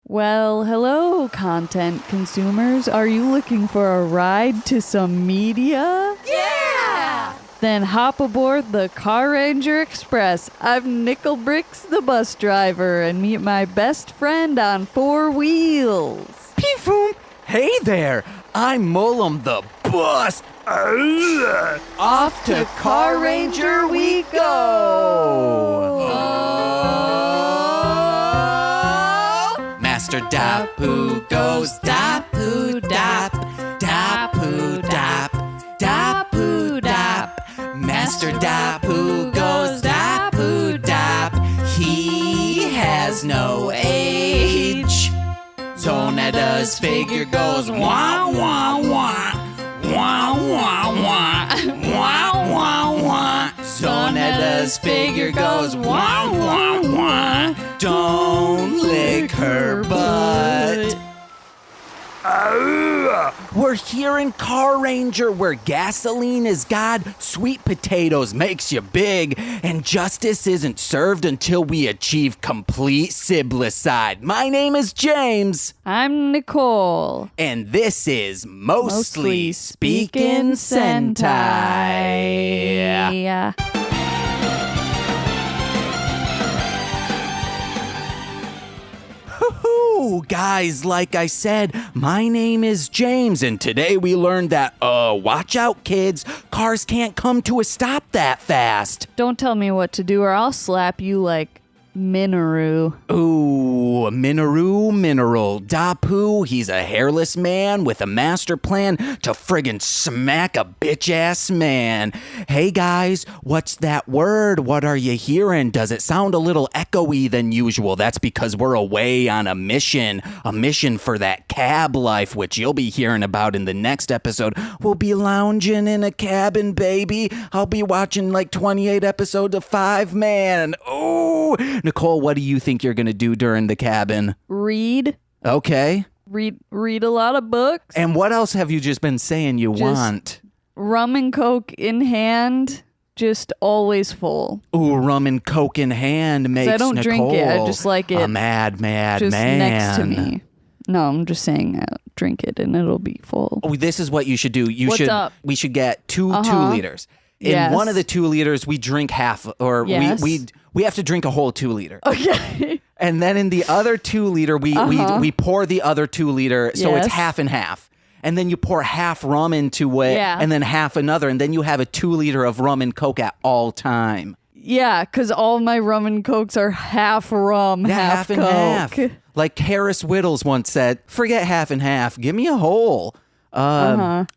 Well, hello, content consumers. Are you looking for a ride to some media? Yeah! Then hop aboard the Carranger Express. I'm Nicole, the bus driver, and meet my best friend on four wheels. Pee-foom! Hey there! I'm Mullum the bus. Off to Carranger we go! Master Dapu goes Dapu Dap, Dapu Dap, Dapu Dap. Master Dapu goes Dapu Dap. He has no age. Zoneda's figure goes wah wah wah. Wah, wah, wah, wah, wah, wah. Sonetta's figure goes wah, wah, wah. Don't lick her butt. We're here in Carranger, where gasoline is God, sweet potatoes makes you big, and justice isn't served until we achieve complete siblicide. My name is James. I'm Nicole. And this is Mostly Speaking Sentai. Yeah. Guys, like I said, my name is James, and today we learned that, watch out, kids. Cars can't come to a stop that fast. Don't tell me what to do or I'll slap you like Minoru. Ooh, Minoru Mineral. Dapu, he's a hairless man with a master plan to friggin' smack a bitch-ass man. Hey guys, what's that word? What are you hearing? Does it sound a little echoey than usual? That's because we're away on a mission for that cab life, which you'll be hearing about in the next episode. We'll be lounging in a cabin, baby. I'll be watching like 28 episodes of Five Man. Ooh, Nicole, what do you think you're going to do during the cabin? Read. Okay. Read a lot of books. And what else have you just been saying you want? Rum and Coke in hand, just always full. Ooh, rum and Coke in hand makes I don't Nicole drink it. I just like it a mad just man. next to me. No, I'm just saying drink it and it'll be full. Oh, this is what you should do. What's up? We should get two 2-liters. In Yes. one of the 2 liters, we drink half, or Yes. we have to drink a whole 2 liter. Okay. And then in the other 2 liter, we pour the other 2 liter, so it's Yes. half and half. And then you pour half rum into it, and then half another, and then you have a 2 liter of rum and Coke at all time. Yeah, because all my rum and Cokes are half rum, half and Coke. half. Like Harris Whittles once said, forget half and half, give me a whole.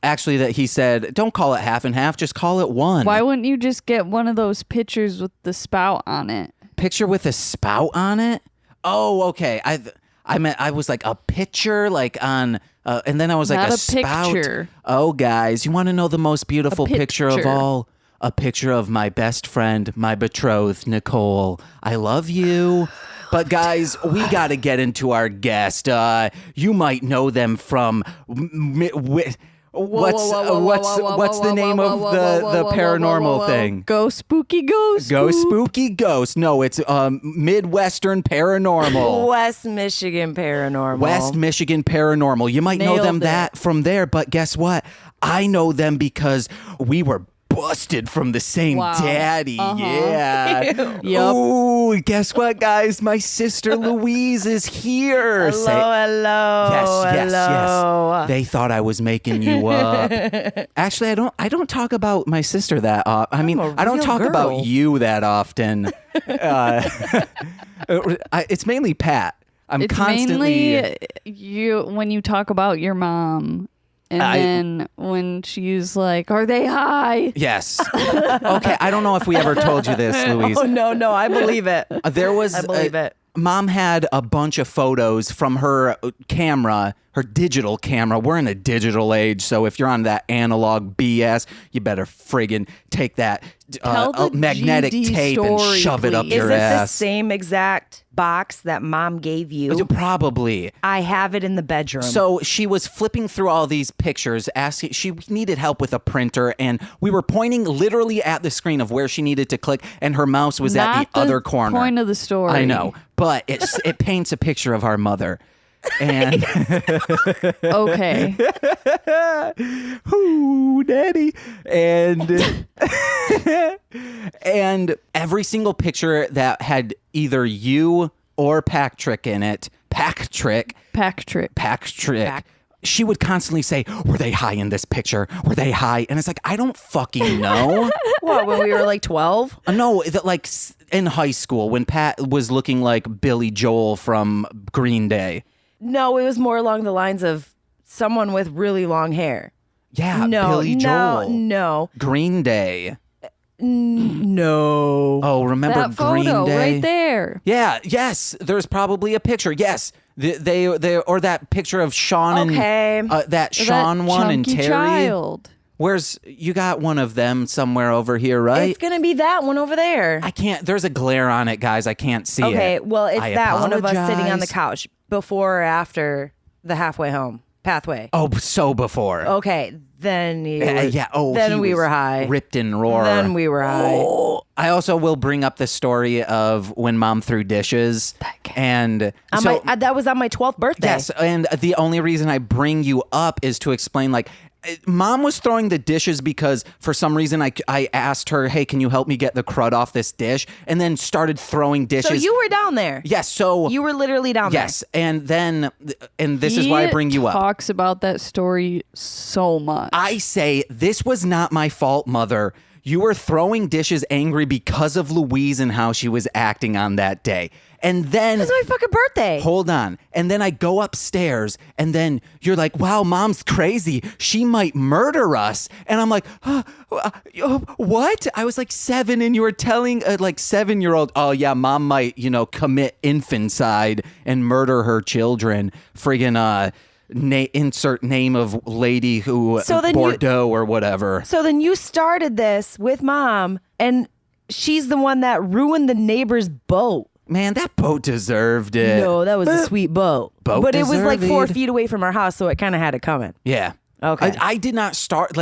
Actually, that he said, don't call it half and half, just call it one. Why wouldn't you just get one of those pitchers with the spout on it? Picture with a spout on it? Oh, okay. I meant I was like a pitcher, like on, and then I was like Not a a spout. picture. Oh, guys, you want to know the most beautiful picture of picture. all? A picture of my best friend, my betrothed, Nicole. I love you. But guys, we got to get into our guest. You might know them from what's the name of the paranormal thing? Go spooky ghost. Go spooky ghost. No, it's Midwestern Paranormal. West Michigan Paranormal. West Michigan Paranormal. You might know Nailed them it. that from there, but guess what? I know them because we were busted from the same daddy. Yeah. Yup. Ooh, guess what, guys? My sister Louise is here. Hello. Yes. They thought I was making you up. Actually, I don't talk about my sister that often. I mean, I don't real talk girl. about you that often. It's mainly Pat. It's constantly mainly you when you talk about your mom. And then when she's like, are they high? Yes. Okay, I don't know if we ever told you this, Louise. Oh, no, I believe it. There was I believe it. Mom had a bunch of photos from her camera, her digital camera. We're in a digital age, so if you're on that analog BS, you better friggin' take that Tell the magnetic GD tape and story, shove it up please. your Is it the ass. same exact box that Mom gave you? Probably. I have it in the bedroom. So she was flipping through all these pictures, asking. She needed help with a printer, and we were pointing literally at the screen of where she needed to click, and her mouse was at the other corner. Point of the story. I know, but it paints a picture of our mother. And Okay. ooh, daddy. And and every single picture that had either you or Patrick in it, Patrick, she would constantly say, were they high in this picture? Were they high? And it's like, I don't fucking know. What, when we were like 12? No, that like in high school when Pat was looking like Billy Joel from Green Day. No, it was more along the lines of someone with really long hair. Yeah, No, Billy Joel. no. Green Day. No. Oh, remember That photo Green Day? right there. Yeah, yes. There's probably a picture. Yes. They or that picture of Sean Okay. and that Or Sean that one and chunky Terry. child. Where's you got one of them somewhere over here, right? It's going to be that one over there. I can't. There's a glare on it, guys. I can't see it. Okay, well, it's I that one of us sitting on the apologize. couch before or after the halfway home pathway. Oh, so before. Okay, then you Yeah. Oh, then he we was were high. ripped and roar. Then we were high. Oh. I also will bring up the story of when Mom threw dishes, and so That was on my 12th birthday. yes, and the only reason I bring you up is to explain like. Mom was throwing the dishes because for some reason I asked her, hey, can you help me get the crud off this dish? And then started throwing dishes. So you were down there. Yes, so You were literally down there. yes, and then this is why I bring you up. He talks about that story so much. I say, this was not my fault, Mother. You were throwing dishes angry because of Louise and how she was acting on that day. And then... It was my fucking birthday. Hold on. And then I go upstairs and then you're like, wow, Mom's crazy. She might murder us. And I'm like, what? I was like 7 and you were telling a like 7-year-old, oh yeah, Mom might, commit infanticide and murder her children. Friggin' insert name of lady who Bordeaux or whatever. So then you started this with Mom, and she's the one that ruined the neighbor's boat. Man, that boat deserved it. No, that was a sweet boat. Boat but it was like 4 deserved. feet away from our house, so it kind of had it coming. Yeah. Okay. I did not start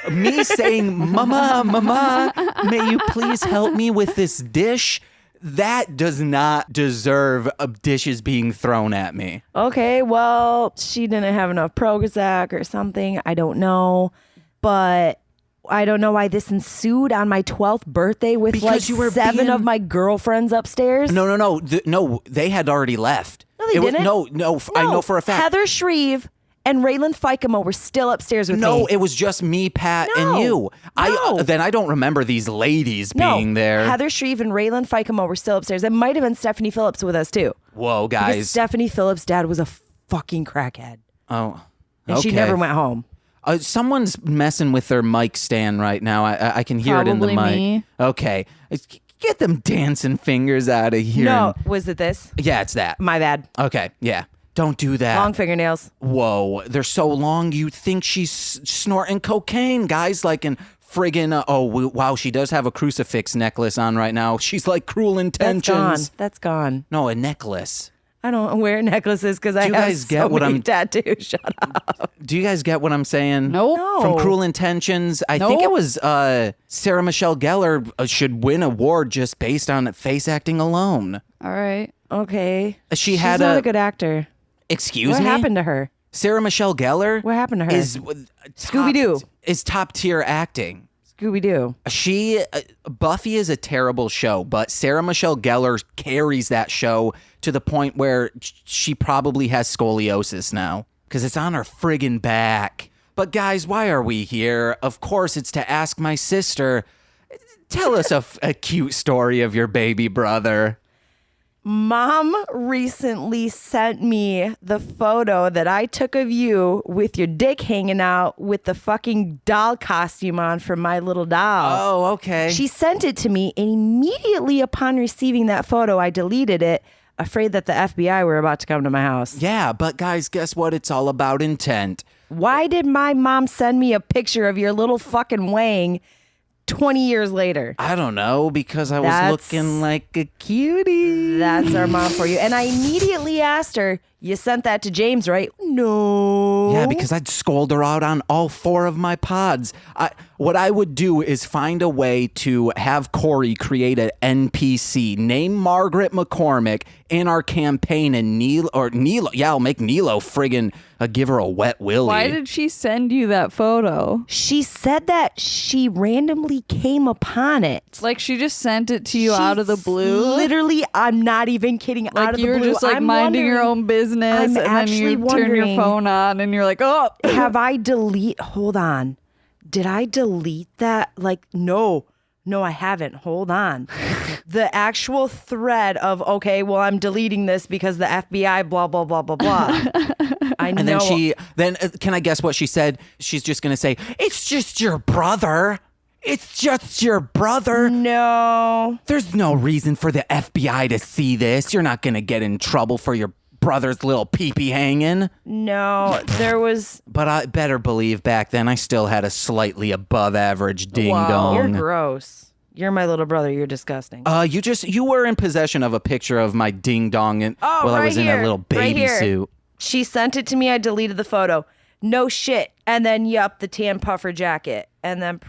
me saying, Mama, may you please help me with this dish? That does not deserve dishes being thrown at me. Okay, well, she didn't have enough Prozac or something. I don't know. But I don't know why this ensued on my 12th birthday with Because like you were 7 being- of my girlfriends upstairs. No. No, they had already left. No, they didn't. No, I know for a fact. Heather Shreve and Raylan Fikemo were still upstairs with me. No, it was just me, Pat, and you. No. Then I don't remember these ladies being there. Heather Shreve and Raylan Fikemo were still upstairs. It might have been Stephanie Phillips with us too. Whoa, Because guys. Stephanie Phillips' dad was a fucking crackhead. Oh, And she okay. never went home. Someone's messing with their mic stand right now. I can hear it in the mic. Probably me. Okay. Get them dancing fingers out of here. No, was it this? Yeah, it's that. My bad. Okay, yeah. Don't do that. Long fingernails. Whoa, they're so long you think she's snorting cocaine, guys. Like in friggin' wow, she does have a crucifix necklace on right now. She's like Cruel Intentions. That's gone. No, a necklace. I don't wear necklaces because I you have guys so get what many I'm- tattoos. Shut up. Do you guys get what I'm saying? Nope. No. From Cruel Intentions. I think it Nope. was Sarah Michelle Gellar should win an award just based on face acting alone. All right. Okay. She She's had not a good actor. Excuse What me? happened to her? Sarah Michelle Gellar? What happened to her? Is Scooby-Doo. Is top tier acting. Scooby-Doo. Buffy is a terrible show, but Sarah Michelle Gellar carries that show to the point where she probably has scoliosis now because it's on her friggin' back. But guys, why are we here? Of course, it's to ask my sister. Tell us a cute story of your baby brother. Mom recently sent me the photo that I took of you with your dick hanging out with the fucking doll costume on from My Little Doll. Oh, okay. She sent it to me, and immediately upon receiving that photo, I deleted it, afraid that the FBI were about to come to my house. Yeah, but guys, guess what? It's all about intent. Why did my mom send me a picture of your little fucking wang 20 years later? I don't know, because I was That's- looking like a cutie. That's our mom for you. And I immediately asked her, You sent that to James, right? No. Yeah, because I'd scold her out on all 4 of my pods. What I would do is find a way to have Corey create an NPC, name Margaret McCormick, in our campaign, and Nilo, I'll make Nilo friggin' give her a wet willy. Why did she send you that photo? She said that she randomly came upon it. Like she just sent it to you out of the blue? Literally, I'm not even kidding. Like out of you the were blue. just like minding your own business, I'm and then you turn your phone on and you're like, oh. Have I hold on. Did I delete that? Like, no, I haven't. Hold on. The actual thread of, okay, well, I'm deleting this because the FBI, blah, blah, blah, blah, blah. I know. And then can I guess what she said? She's just going to say, it's just your brother. It's just your brother. No. There's no reason for the FBI to see this. You're not going to get in trouble for your brother's little pee-pee hanging. No, there was... But I better believe back then I still had a slightly above average ding-dong. You're gross. You're my little brother. You're disgusting. You were in possession of a picture of my ding-dong while I was in a little baby suit. She sent it to me. I deleted the photo. No shit. And then, the tan puffer jacket. And then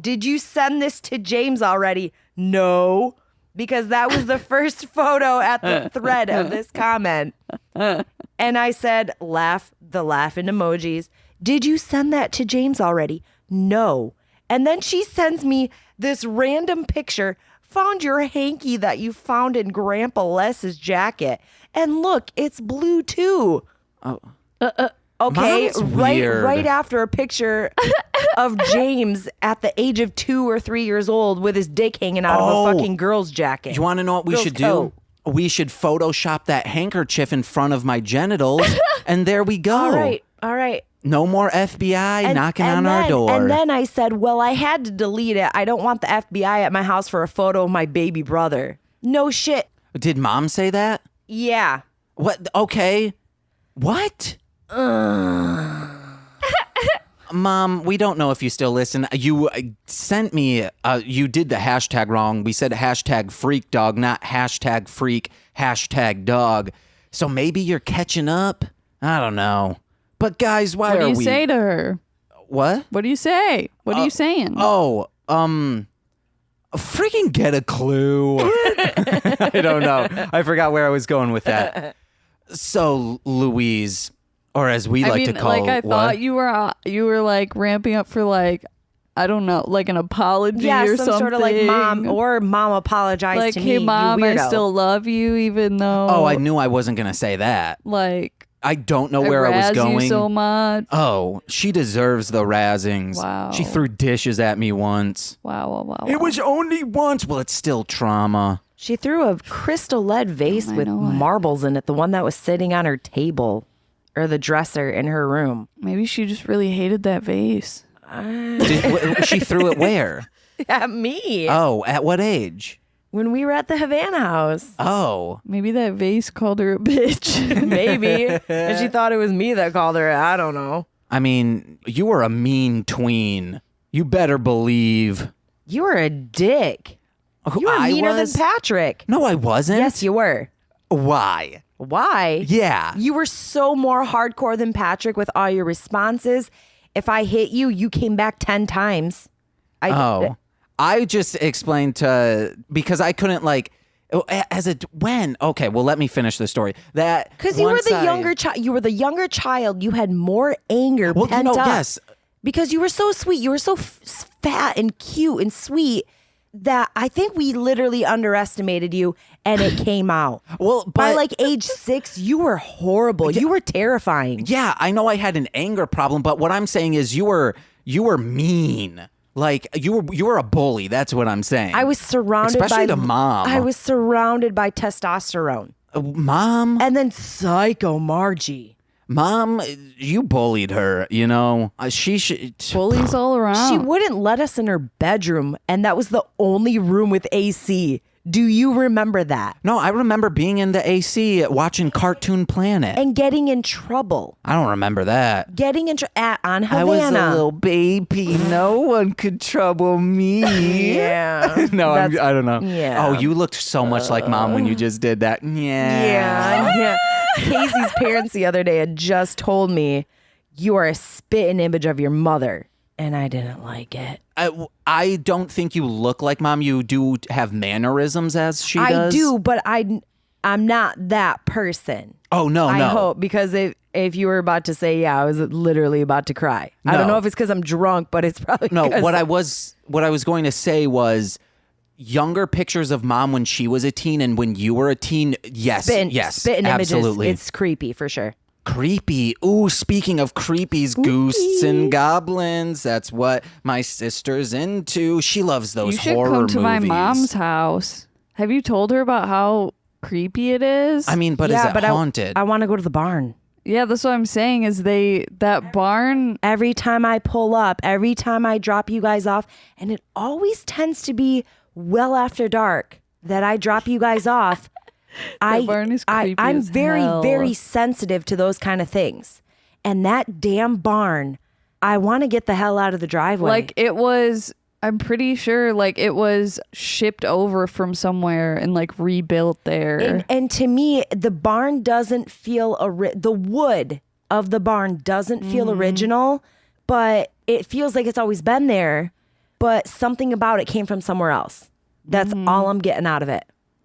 did you send this to James already? No. Because that was the first photo at the thread of this comment. And I said, the laughing emojis. Did you send that to James already? No. And then she sends me this random picture. Found your hanky that you found in Grandpa Les's jacket. And look, it's blue too. Oh. Okay, Mom's weird. right after a picture of James at the age of 2 or 3 years old with his dick hanging out of a fucking girl's jacket. You want to know what we should do? We should Photoshop that handkerchief in front of my genitals, and there we go. All right. No more FBI knocking on our door. And then I said, well, I had to delete it. I don't want the FBI at my house for a photo of my baby brother. No shit. Did Mom say that? Yeah. What? Okay. What? Mom, we don't know if you still listen. You sent me, you did the hashtag wrong. We said hashtag freak dog, not hashtag freak, hashtag dog. So maybe you're catching up? I don't know. But guys, why are we... What do you say to her? What? What do you say? What are you saying? Freaking get a clue. I don't know. I forgot where I was going with that. So, Louise... Or as we like to call, I thought you were like ramping up for like, I don't know, like an apology or some something. Sort of like mom apologized like, to hey, me. Mom, I still love you, even though. Oh, I knew I wasn't gonna say that. Like, I don't know where I was going. You so much. Oh, she deserves the razzings. Wow. She threw dishes at me once. Wow. It was only once. Well, it's still trauma. She threw a crystal lead vase with marbles in it, the one that was sitting on her table. Or the dresser in her room. Maybe she just really hated that vase. She threw it where? At me. Oh, at what age? When we were at the Havana house. Oh. Maybe that vase called her a bitch. Maybe. And she thought it was me that called her. I don't know. I mean, you were a mean tween. You better believe. You were a dick. You were meaner than Patrick. No, I wasn't. Yes, you were. Why? Why? Yeah. You were so more hardcore than Patrick with all your responses. If I hit you, you came back 10 times. I just explained because I couldn't when? Okay, well, let me finish the story. That because you were the younger child. You were the younger child. You had more anger pent up. Yes. Because you were so sweet. You were so fat and cute and sweet. That I think we literally underestimated you and it came out. Well, by like age 6, you were horrible. You were terrifying. Yeah, I know I had an anger problem, but what I'm saying is you were mean. Like you were a bully. That's what I'm saying. I was surrounded especially to Mom. I was surrounded by testosterone. Mom? And then Psycho Margie. Mom, you bullied her, you know. She should... Bullies all around. She wouldn't let us in her bedroom, and that was the only room with AC. Do you remember that? No, I remember being in the AC watching Cartoon Planet. And getting in trouble. I don't remember that. Getting in on Havana. I was a little baby. No one could trouble me. Yeah. No, I don't know. Yeah. Oh, you looked so much like Mom when you just did that. Yeah. Casey's parents the other day had just told me you are a spitting image of your mother, and I didn't like it. I don't think you look like mom. You do have mannerisms as she does. I do, but I'm not that person. Oh, no. I hope, because if you were about to say, yeah, I was literally about to cry. No. I don't know if it's because I'm drunk, but it's probably No, what I was going to say was younger pictures of mom when she was a teen and when you were a teen. Yes, spitting absolutely. images. It's creepy for sure. Creepy. Ooh, speaking of creepies, ghosts and goblins. That's what my sister's into. She loves those horror movies. You should come to my mom's house. Have you told her about how creepy it is? I mean, but is it haunted? I want to go to the barn. Yeah, that's what I'm saying is that barn. Every time I pull up, every time I drop you guys off, and it always tends to be well after dark that I drop you guys off. Barn is creepy I'm as very, hell. very sensitive to those kind of things. And that damn barn, I want to get the hell out of the driveway. Like it was, I'm pretty sure like it was shipped over from somewhere and like rebuilt there. And to me, the barn doesn't feel, the wood of the barn doesn't feel original, but it feels like it's always been there. But something about it came from somewhere else. That's all I'm getting out of it.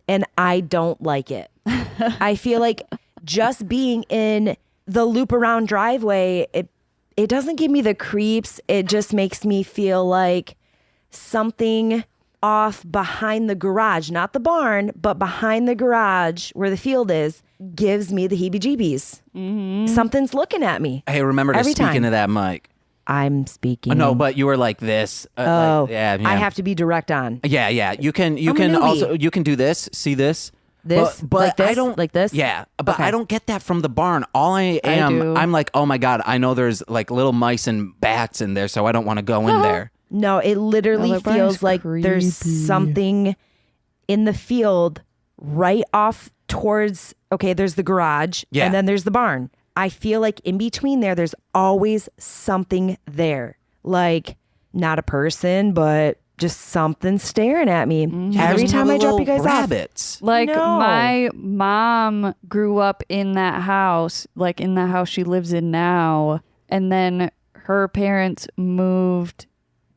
And I don't like it. I feel like just being in the loop around driveway, it doesn't give me the creeps. It just makes me feel like something off behind the garage, not the barn, but behind the garage where the field is, gives me the heebie-jeebies. Something's looking at me. Hey, remember to speak into that mic. I'm speaking. No, but you were like this. I have to be direct on. Yeah. You can also you can do this. See this? This, but like this, I don't like this. Yeah, but Okay. I don't get that from the barn. All I am, do. I'm like, oh my god, I know there's like little mice and bats in there, so I don't want to go in there. No, it literally that barn feels is like there's creepy. something in the field right off towards, okay, there's the garage Yeah. and then there's the barn. I feel like in between there's always something there. Like not a person, but just something staring at me every There's time I drop you little guys rabbits. Like No. my mom grew up in that house, like in the house she lives in now. And then her parents moved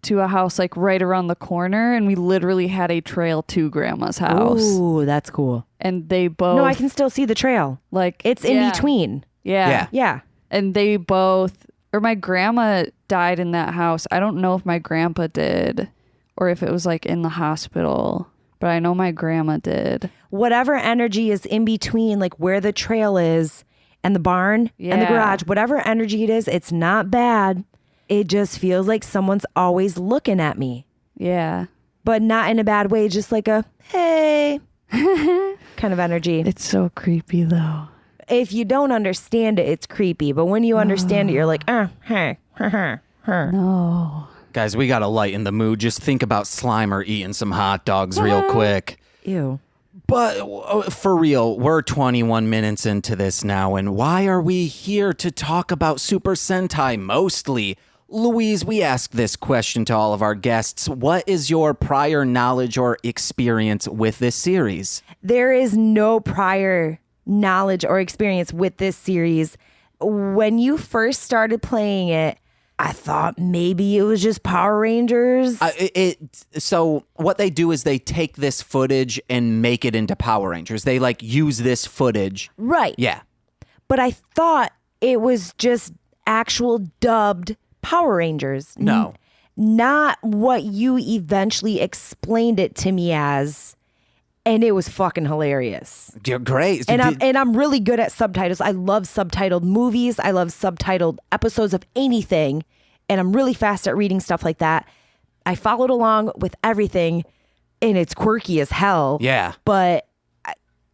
to a house like right around the corner. And we literally had a trail to grandma's house. Ooh, that's cool. And they both. No, I can still see the trail. like It's in between. Yeah. Yeah. And they both, or my grandma died in that house. I don't know if my grandpa did or if it was like in the hospital, but I know my grandma did. Whatever energy is in between, like where the trail is and the barn and the Yeah. garage, whatever energy it is, it's not bad. It just feels like someone's always looking at me, Yeah. but not in a bad way, just like a, hey, kind of energy. It's so creepy though. If you don't understand it, it's creepy. But when you understand it, you're like, hey. No. Guys, we gotta lighten the mood. Just think about Slimer eating some hot dogs real quick. Ew. But for real, we're 21 minutes into this now, and why are we here to talk about Super Sentai mostly? Louise, we ask this question to all of our guests. What is your prior knowledge or experience with this series? There is no prior knowledge or experience with this series. When you first started playing it, I thought maybe it was just Power Rangers. So what they do is they take this footage and make it into Power Rangers. They like use this footage. Right. Yeah. But I thought it was just actual dubbed Power Rangers. No. Not what you eventually explained it to me as. And it was fucking hilarious. You're great. And I'm really good at subtitles. I love subtitled movies. I love subtitled episodes of anything. And I'm really fast at reading stuff like that. I followed along with everything, and it's quirky as hell. Yeah. But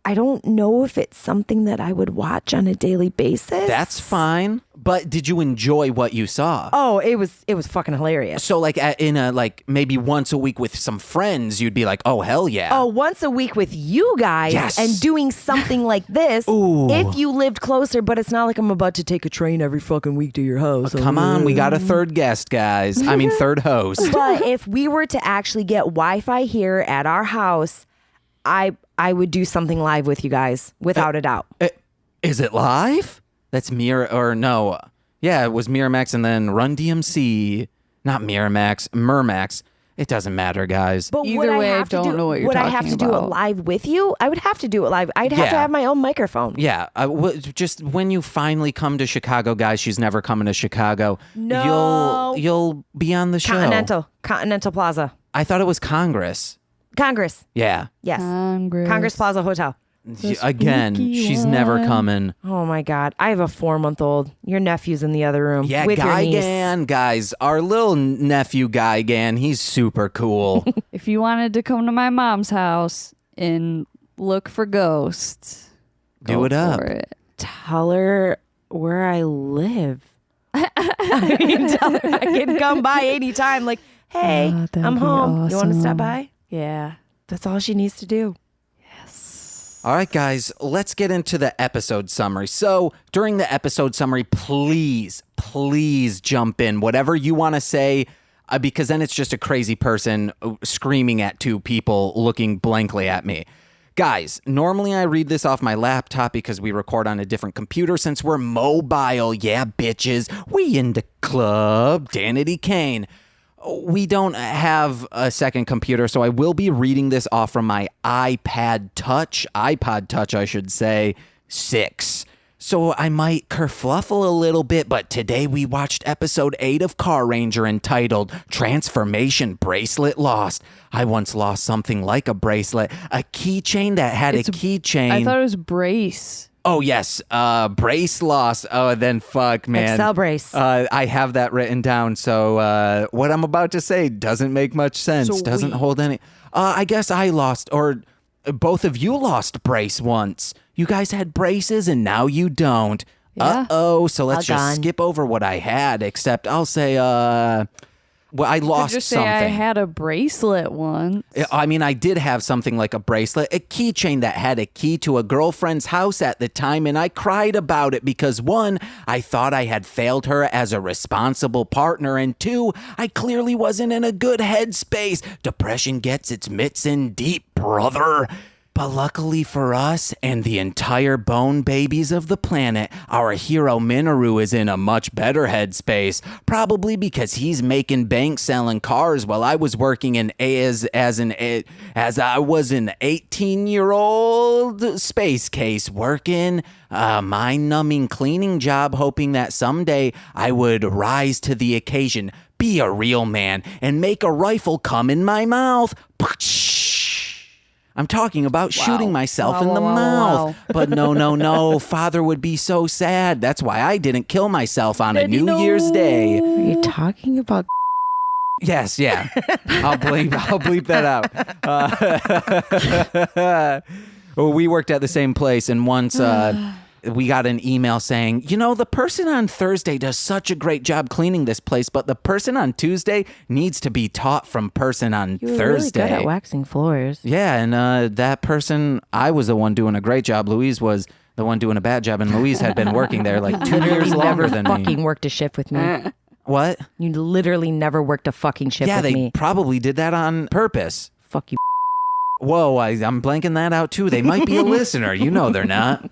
I don't know if it's something that I would watch on a daily basis. That's fine. But did you enjoy what you saw? Oh, it was fucking hilarious. So like in a like maybe once a week with some friends, you'd be like, oh hell yeah. Oh, once a week with you guys Yes. and doing something like this. Ooh. If you lived closer, but it's not like I'm about to take a train every fucking week to your house. Come on, we got a third guest, guys. I mean third host. But if we were to actually get Wi-Fi here at our house, I would do something live with you guys, without a doubt. Is it live? That's no. Yeah, it was Miramax and then Run DMC. Not Miramax, Miramax. It doesn't matter, guys. But Either way, I don't know what you're would talking I have to do it about. live with you? I would have to do it live. I'd have to have my own microphone. Yeah, just when you finally come to Chicago, guys, she's never coming to Chicago. No. You'll be on the show. Continental Plaza. I thought it was Congress. Congress. Yeah. Yes. Congress. Congress Plaza Hotel. Again, she's never coming. Oh my God. I have a 4-month-old. Your nephew's in the other room. Yeah, with your niece. Gan, guys. Our little nephew, Guy Gan, he's super cool. If you wanted to come to my mom's house and look for ghosts, Do go it up. for it. Tell her where I live. I mean, tell her I can come by anytime. Like, hey, that'd I'm be home. You want to stop awesome. by? Yeah. That's all she needs to do. All right, guys, let's get into the episode summary. So during the episode summary, please jump in. Whatever you want to say, because then it's just a crazy person screaming at two people looking blankly at me. Guys, normally I read this off my laptop because we record on a different computer since we're mobile. Yeah, bitches. We in the club. Danity Kane. We don't have a second computer, so I will be reading this off from my iPod Touch, I should say, 6. So I might kerfluffle a little bit, but today we watched episode 8 of Carranger entitled Transformation Bracelet Lost. I once lost something like a bracelet, a keychain that had a keychain. I thought it was brace. Oh, yes. Brace loss. Oh, then fuck, man. Excel brace. I have that written down. So what I'm about to say doesn't make much sense. Sweet. Doesn't hold any. I guess I lost, or both of you lost brace once. You guys had braces and now you don't. Yeah. Uh-oh. So let's just Doggone. skip over what I had, except I'll say, well, I lost Just something. say I had a bracelet once. I mean, I did have something like a bracelet, a keychain that had a key to a girlfriend's house at the time, and I cried about it because 1, I thought I had failed her as a responsible partner, and 2, I clearly wasn't in a good headspace. Depression gets its mitts in deep, brother. But luckily for us and the entire bone babies of the planet, our hero Minoru is in a much better headspace. Probably because he's making bank selling cars while I was working as I was an 18-year-old space case working a mind-numbing cleaning job, hoping that someday I would rise to the occasion, be a real man, and make a rifle come in my mouth. I'm talking about shooting myself in the mouth. But no. Father would be so sad. That's why I didn't kill myself on a New Year's Day. Are you talking about? Yes, yeah. I'll bleep that out. Well, we worked at the same place, and once we got an email saying, the person on Thursday does such a great job cleaning this place, but the person on Tuesday needs to be taught from person on You were Thursday. really good at waxing floors. Yeah, and that person, I was the one doing a great job. Louise was the one doing a bad job, and Louise had been working there like 2 years You longer never than fucking me. worked a shift with me. What? You literally never worked a fucking shift Yeah, with they me. probably did that on purpose. Fuck you. Whoa, I'm blanking that out too. They might be a listener. You know they're not.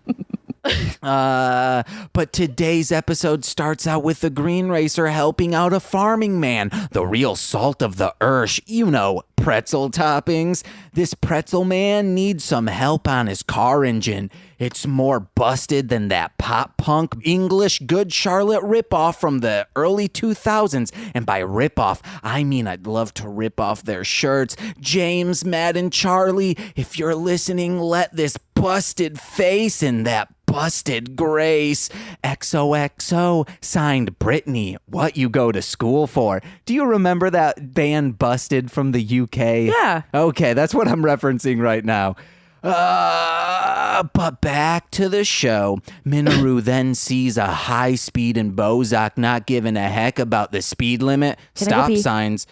But today's episode starts out with the Green Racer helping out a farming man, the real salt of the earth, pretzel toppings. This pretzel man needs some help on his car engine. It's more busted than that pop punk English Good Charlotte ripoff from the early 2000s. And by ripoff, I mean I'd love to rip off their shirts. James, Matt, and Charlie, if you're listening, let this busted face and that busted grace. XOXO, signed Brittany, what you go to school for. Do you remember that band Busted from the UK? Yeah. Okay, that's what I'm referencing right now. But back to the show. Minoru then sees a high speed in Bozak not giving a heck about the speed limit. Can I go Stop pee? signs.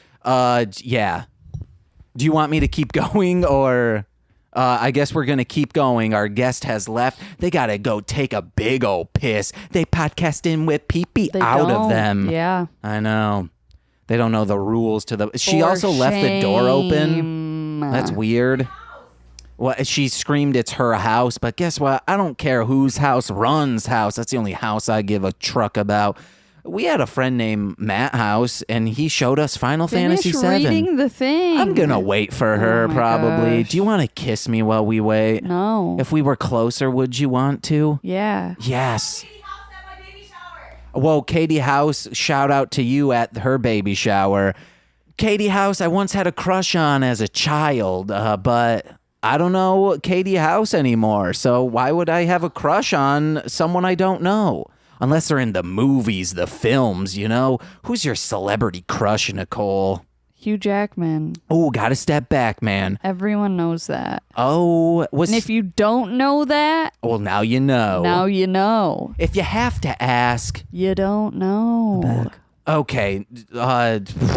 Yeah. Do you want me to keep going or... I guess we're going to keep going. Our guest has left. They got to go take a big old piss. They podcast in with pee-pee out of them. Yeah. I know. They don't know the rules to the... She For also left the door open. shame. That's weird. Well, she screamed it's her house, but guess what? I don't care whose house runs house. That's the only house I give a truck about. We had a friend named Matt House, and he showed us Final Fantasy VII. reading the thing. I'm going to wait for her, my probably. gosh. Do you want to kiss me while we wait? No. If we were closer, would you want to? Yeah. Yes. Well, Katie House, shout out to you at her baby shower. Katie House, I once had a crush on as a child, but I don't know Katie House anymore. So why would I have a crush on someone I don't know? Unless they're in the movies, the films, you know? Who's your celebrity crush, Nicole? Hugh Jackman. Oh, gotta step back, man. Everyone knows that. Oh, And if you don't know that, well, now you know. now you know. If you have to ask, You don't know. okay,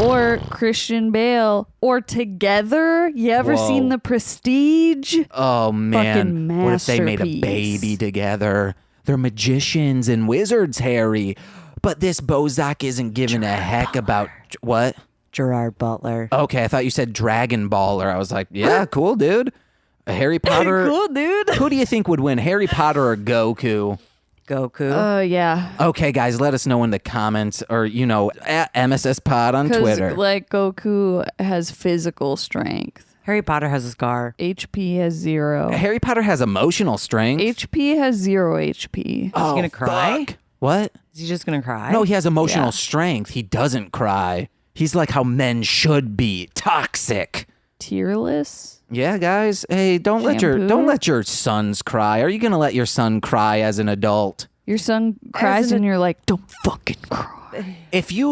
Or Christian Bale. Or Together. You ever Whoa. seen The Prestige? oh man, Fucking what if they made a masterpiece. baby together? They're magicians and wizards, Harry. But this Bozak isn't giving a heck about what? Gerard Butler. Okay, I thought you said Dragon Baller. I was like, yeah, cool, dude. Harry Potter. Cool, dude. Who do you think would win, Harry Potter or Goku? Goku. Yeah. Okay, guys, let us know in the comments or, at MSS Pod on Twitter. Because, like, Goku has physical strength. Harry Potter has a scar. HP has 0. Harry Potter has emotional strength. HP has 0 HP. Oh, Is he gonna cry? fuck. What? Is he just gonna cry? No, he has emotional Yeah. strength. He doesn't cry. He's like how men should be. Toxic. Tearless? Yeah, guys. Hey, don't let your sons cry. Are you gonna let your son cry as an adult? Your son cries and you're like, don't fucking cry. If you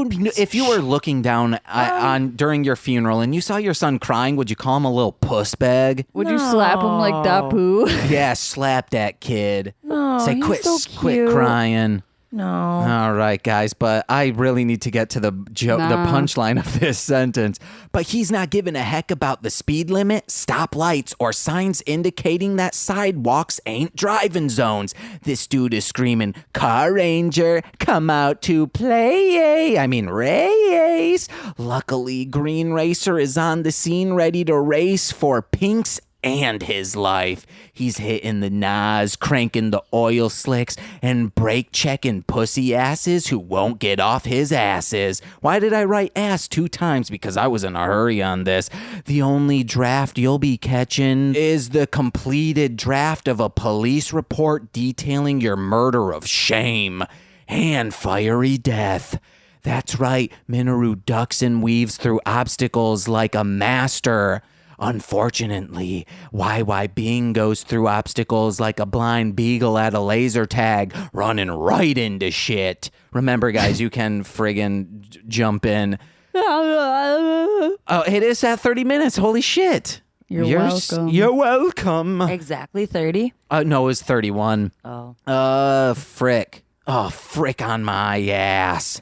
were looking down on during your funeral and you saw your son crying, would you call him a little puss bag? Would you slap him like Dapu? Yeah, slap that kid. No, Say he's quit, so quit cute. crying. No. All right, guys, but I really need to get to the punchline of this sentence. But he's not giving a heck about the speed limit, stoplights, or signs indicating that sidewalks ain't driving zones. This dude is screaming, Carranger, come out to play. I mean, race. Luckily, Green Racer is on the scene ready to race for Pink's and his life. He's hitting the Nas, cranking the oil slicks, and brake checking pussy asses who won't get off his asses. Why did I write ass 2 times? Because I was in a hurry on this. The only draft you'll be catching is the completed draft of a police report detailing your murder of shame and fiery death. That's right, Minoru ducks and weaves through obstacles like a master. Unfortunately, YY Bing goes through obstacles like a blind beagle at a laser tag, running right into shit. Remember, guys, you can friggin' jump in. Oh, it is at 30 minutes. Holy shit. You're welcome. You're welcome. Exactly 30? No, it was 31. Oh. Frick. Oh, frick on my ass.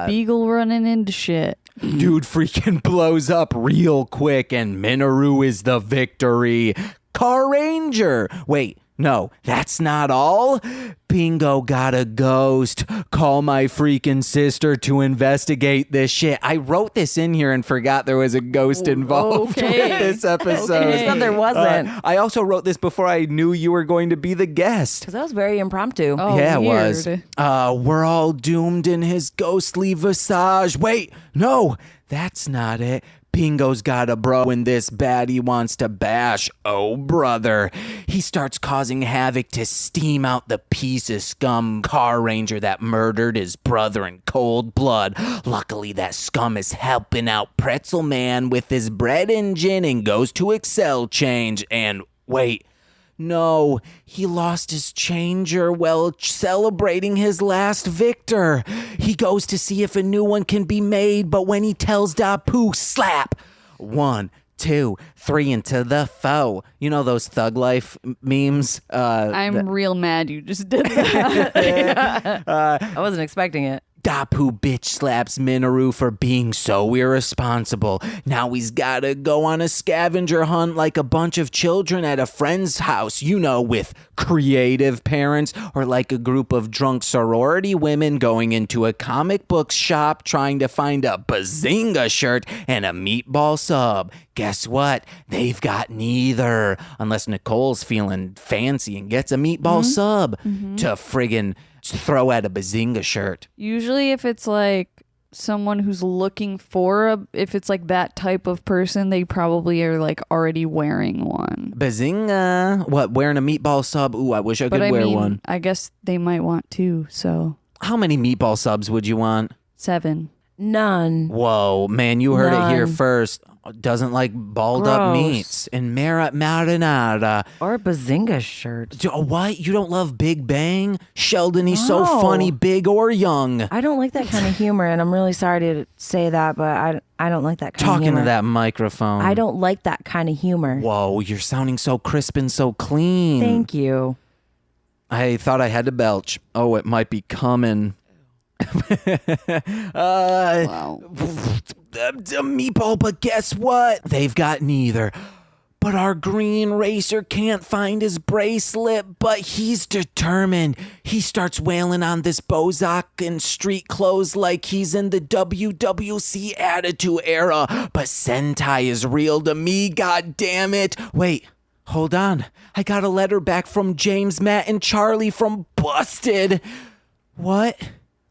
Beagle running into shit. Dude freaking blows up real quick and Minoru is the victory. Carranger. Wait, no, that's not all. Bingo got a ghost. Call my freaking sister to investigate this shit. I wrote this in here and forgot there was a ghost involved with this episode. I thought there wasn't. I also wrote this before I knew you were going to be the guest. Because that was very impromptu. Oh, Yeah, it weird. was. We're all doomed in his ghostly visage. Wait, no, that's not it. Pingo's got a bro and this baddie wants to bash. Oh, brother. He starts causing havoc to steam out the piece of scum Carranger that murdered his brother in cold blood. Luckily, that scum is helping out Pretzel Man with his bread engine and goes to Excel change. And wait. No, he lost his changer while celebrating his last victor. He goes to see if a new one can be made, but when he tells Dapu, slap. 1, 2, 3 into the foe. You know those Thug Life memes? I'm real mad you just did that. I wasn't expecting it. Dapu bitch slaps Minoru for being so irresponsible. Now he's gotta go on a scavenger hunt like a bunch of children at a friend's house, you know, with creative parents, or like a group of drunk sorority women going into a comic book shop trying to find a Bazinga shirt and a meatball sub. Guess what? They've got neither. Unless Nicole's feeling fancy and gets a meatball sub to friggin' throw at a Bazinga shirt. Usually if it's like someone who's looking for if it's like that type of person, they probably are like already wearing one. Bazinga. What, wearing a meatball sub? Ooh, I wish I could wear one. I guess they might want to, so. How many meatball subs would you want? 7. None. Whoa, man, you heard it here None. first. Doesn't like balled up Gross. meats and marinara. Or a Bazinga shirt. What? You don't love Big Bang? Sheldon, he's so No. funny, big or young. I don't like that kind of humor, and I'm really sorry to say that, but I don't like that kind of Talking humor. to that microphone. I don't like that kind of humor. Whoa, you're sounding so crisp and so clean. Thank you. I thought I had to belch. Oh, it might be coming. Wow. Meatball, but guess what? They've got neither. But our green racer can't find his bracelet, but he's determined. He starts wailing on this Bozak in street clothes like he's in the WWC Attitude Era. But Sentai is real to me, god damn it. Wait, hold on. I got a letter back from James, Matt, and Charlie from Busted. What?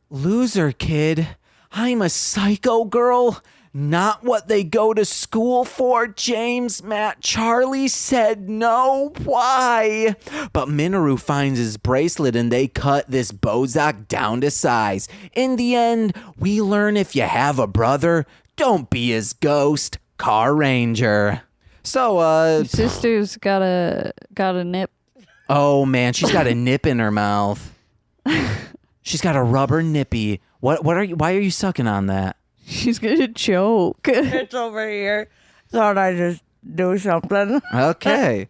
Loser kid. I'm a psycho girl. Not what they go to school for, James, Matt. Charlie said no. Why? But Minoru finds his bracelet and they cut this Bozak down to size. In the end, we learn if you have a brother, don't be his ghost. Carranger. So, Sister's got a nip. oh man, she's got a nip in her mouth. She's got a rubber nippy. What are you? Why are you sucking on that? She's gonna choke. It's over here. Thought I'd just do something. Okay.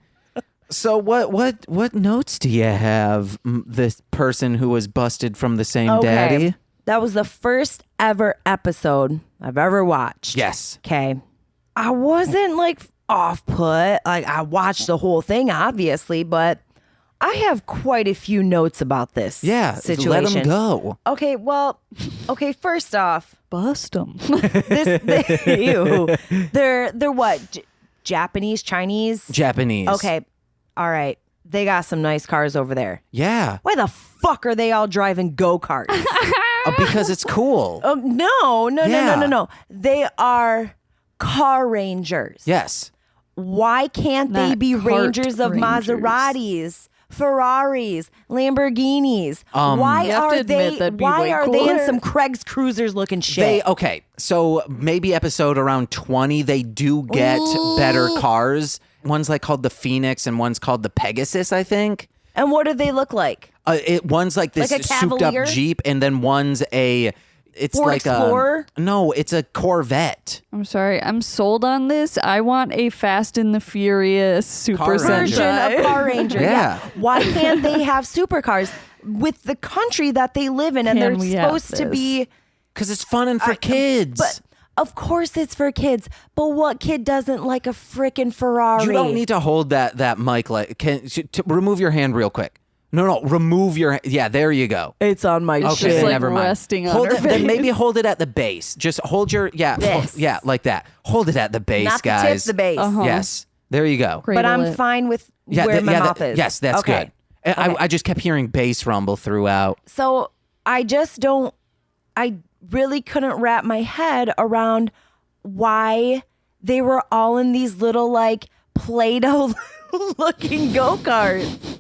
So what notes do you have? This person who was busted from the same daddy? That was the first ever episode I've ever watched. Yes. Okay. I wasn't like off put. Like I watched the whole thing, obviously, but I have quite a few notes about this situation. Let them go. Okay, well, first off, Bust them. ew. They're what? Japanese, Chinese? Japanese. Okay. All right. They got some nice cars over there. Yeah. Why the fuck are they all driving go-karts? Because it's cool. No. They are car rangers. Yes. Why can't they Not be cart rangers of rangers. Maseratis, Ferraris, Lamborghinis? Why You have to are admit they? that'd be Why way are they in cooler. some Craig's Cruisers looking shit? Okay. So maybe episode around 20, they do get better cars. One's like called the Phoenix and one's called the Pegasus, I think. And what do they look like? One's like this Like a souped Cavalier? up Jeep, and then one's it's Ford like Explorer? No, it's a Corvette. I'm sorry. I'm sold on this. I want a Fast and the Furious Super Car Ranger. Version Sentai. of Car Ranger. Yeah. Why can't they have supercars with the country that they live in? And Can they're we have supposed to this? be. Because it's fun and for kids. But of course it's for kids. But what kid doesn't like a freaking Ferrari? You don't need to hold that mic remove your hand real quick. No, remove your. Yeah, there you go. It's on my Okay, just then like never mind. resting on hold her it, then face. maybe hold it at the base. Just hold your This. yeah, like that. Hold it at the base, Not guys. the tip, the base. Uh-huh. Yes, there you go. But Cradle I'm it. fine with Yeah, where my yeah, mouth is. Yes, that's okay. good. I just kept hearing bass rumble throughout. So I really couldn't wrap my head around why they were all in these little like Play-Doh looking go-karts.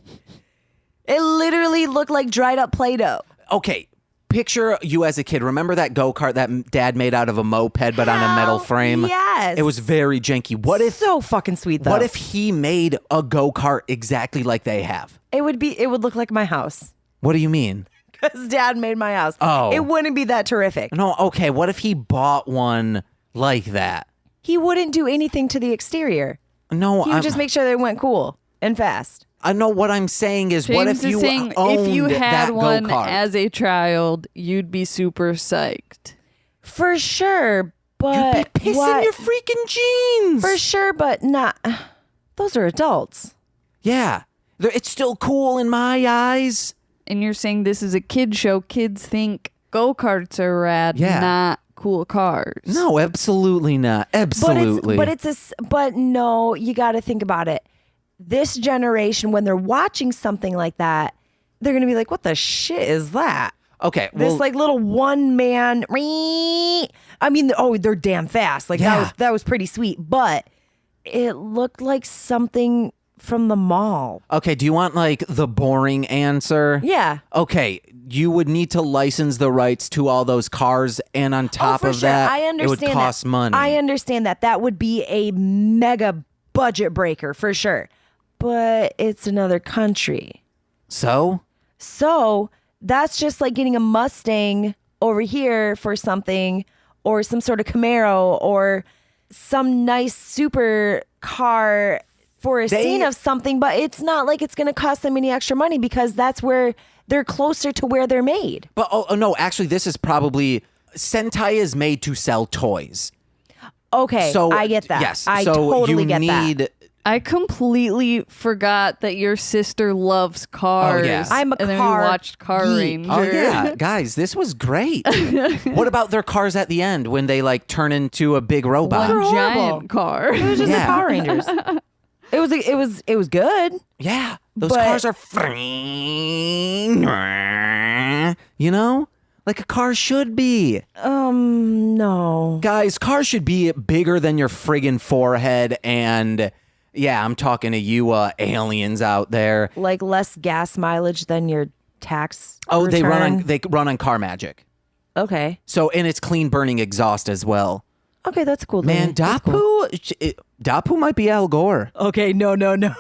It literally looked like dried up Play-Doh. Okay, picture you as a kid. Remember that go-kart that dad made out of a moped but on a metal Hell frame? yes. It was very janky. What if So fucking sweet though. What if he made a go-kart exactly like they have? it would look like my house. What do you mean? Because dad made my house. Oh. It wouldn't be that terrific. No, okay, what if he bought one like that? He wouldn't do anything to the exterior. No, He would just make sure they went cool and fast. I know what I'm saying is, James what if you is saying owned if you had that one go-kart? as a child, you'd be super psyched. For sure, but You'd be pissing your freaking jeans. For sure, but not. Those are adults. Yeah. It's still cool in my eyes. And you're saying this is a kid show. Kids think go-karts are rad, Yeah. not cool cars. No, absolutely not. Absolutely. But no, you got to think about it. This generation, when they're watching something like that, they're going to be like, what the shit is that? Okay. Well, This like little one man. I mean, they're damn fast. Like that was pretty sweet, but it looked like something from the mall. okay. Do you want like the boring answer? Yeah. Okay. You would need to license the rights to all those cars. And on top for of sure. that, I it would understand cost that. money. I understand that. That would be a mega budget breaker for sure. But it's another country. So That's just like getting a Mustang over here for something, or some sort of Camaro, or some nice super car for a scene of something. But it's not like it's going to cost them any extra money because that's where they're closer to where they're made. But no, actually, this is probably Sentai is made to sell toys. Okay, So I get that. Yes, I so totally you get need. that. I completely forgot that your sister loves cars. Oh, yeah. I'm a and then car we watched Car geek. Ranger. Oh yeah, guys, this was great. What about their cars at the end when they like turn into a big robot? One horrible. giant car. It was just Yeah. the Power Rangers. It was good. Yeah, those But- cars are you know, like a car should be. No. Guys, cars should be bigger than your friggin' forehead. And yeah, I'm talking to you aliens out there. Like less gas mileage than your tax. Oh, they return. run on car magic. Okay. So, and it's clean burning exhaust as well. Okay, that's cool. Man, That's cool. Dapu might be Al Gore. Okay, no. No, let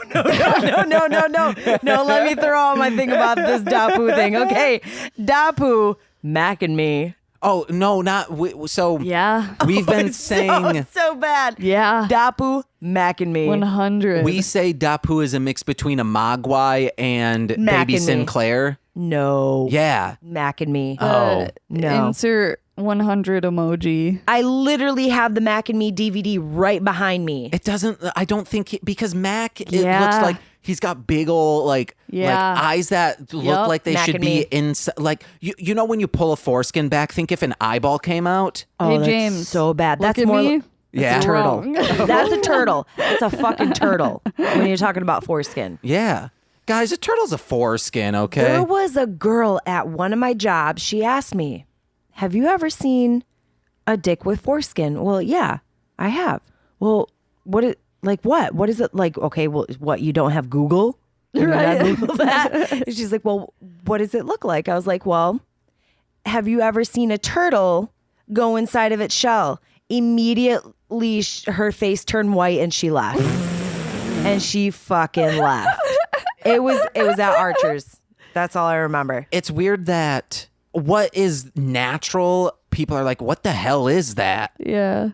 me throw out my thing about this Dapu thing. Okay, Dapu, Mac and me. Oh no, not so. Yeah. We've been saying So bad. Yeah. Dapu, Mac and me. 100. we say Dapu is a mix between a Mogwai and Mac Baby and me. Sinclair. No. Yeah. Mac and me. Oh. No. Insert 100 emoji. I literally have the Mac and me DVD right behind me. It doesn't. I don't think because Mac. It Yeah. looks like he's got big ol' like Yeah. eyes that look Yup. like they Mac should and be me. inside. Like you know when you pull a foreskin back, think if an eyeball came out. Oh, Hey, that's James, so bad. Look That's at more. me. Yeah. That's a turtle. Wrong. That's a turtle. That's a fucking turtle. When you're talking about foreskin. Yeah, guys, a turtle's a foreskin. Okay. There was a girl at one of my jobs. She asked me, "Have you ever seen a dick with foreskin?" Well, yeah, I have. Well, what is like what? What is it like? Okay, well, what, you don't have Google? You not Google that? And she's like, "Well, what does it look like?" I was like, "Well, have you ever seen a turtle go inside of its shell?" Immediately, her face turned white and she left. And she fucking left. It was at Archer's. That's all I remember. It's weird that what is natural, people are like, what the hell is that? Yeah.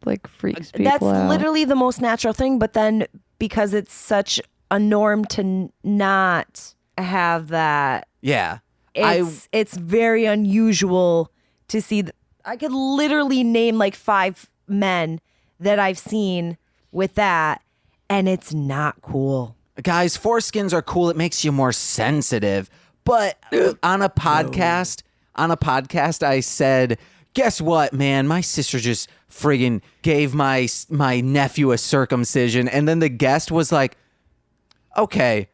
Like freaks people That's out. literally the most natural thing. But then because it's such a norm to not have that, Yeah. it's very unusual to see. I could literally name like 5 men that I've seen with that, and it's not cool. Guys, foreskins are cool. It makes you more sensitive. But on a podcast, I said, guess what, man? My sister just friggin' gave my nephew a circumcision. And then the guest was like, okay,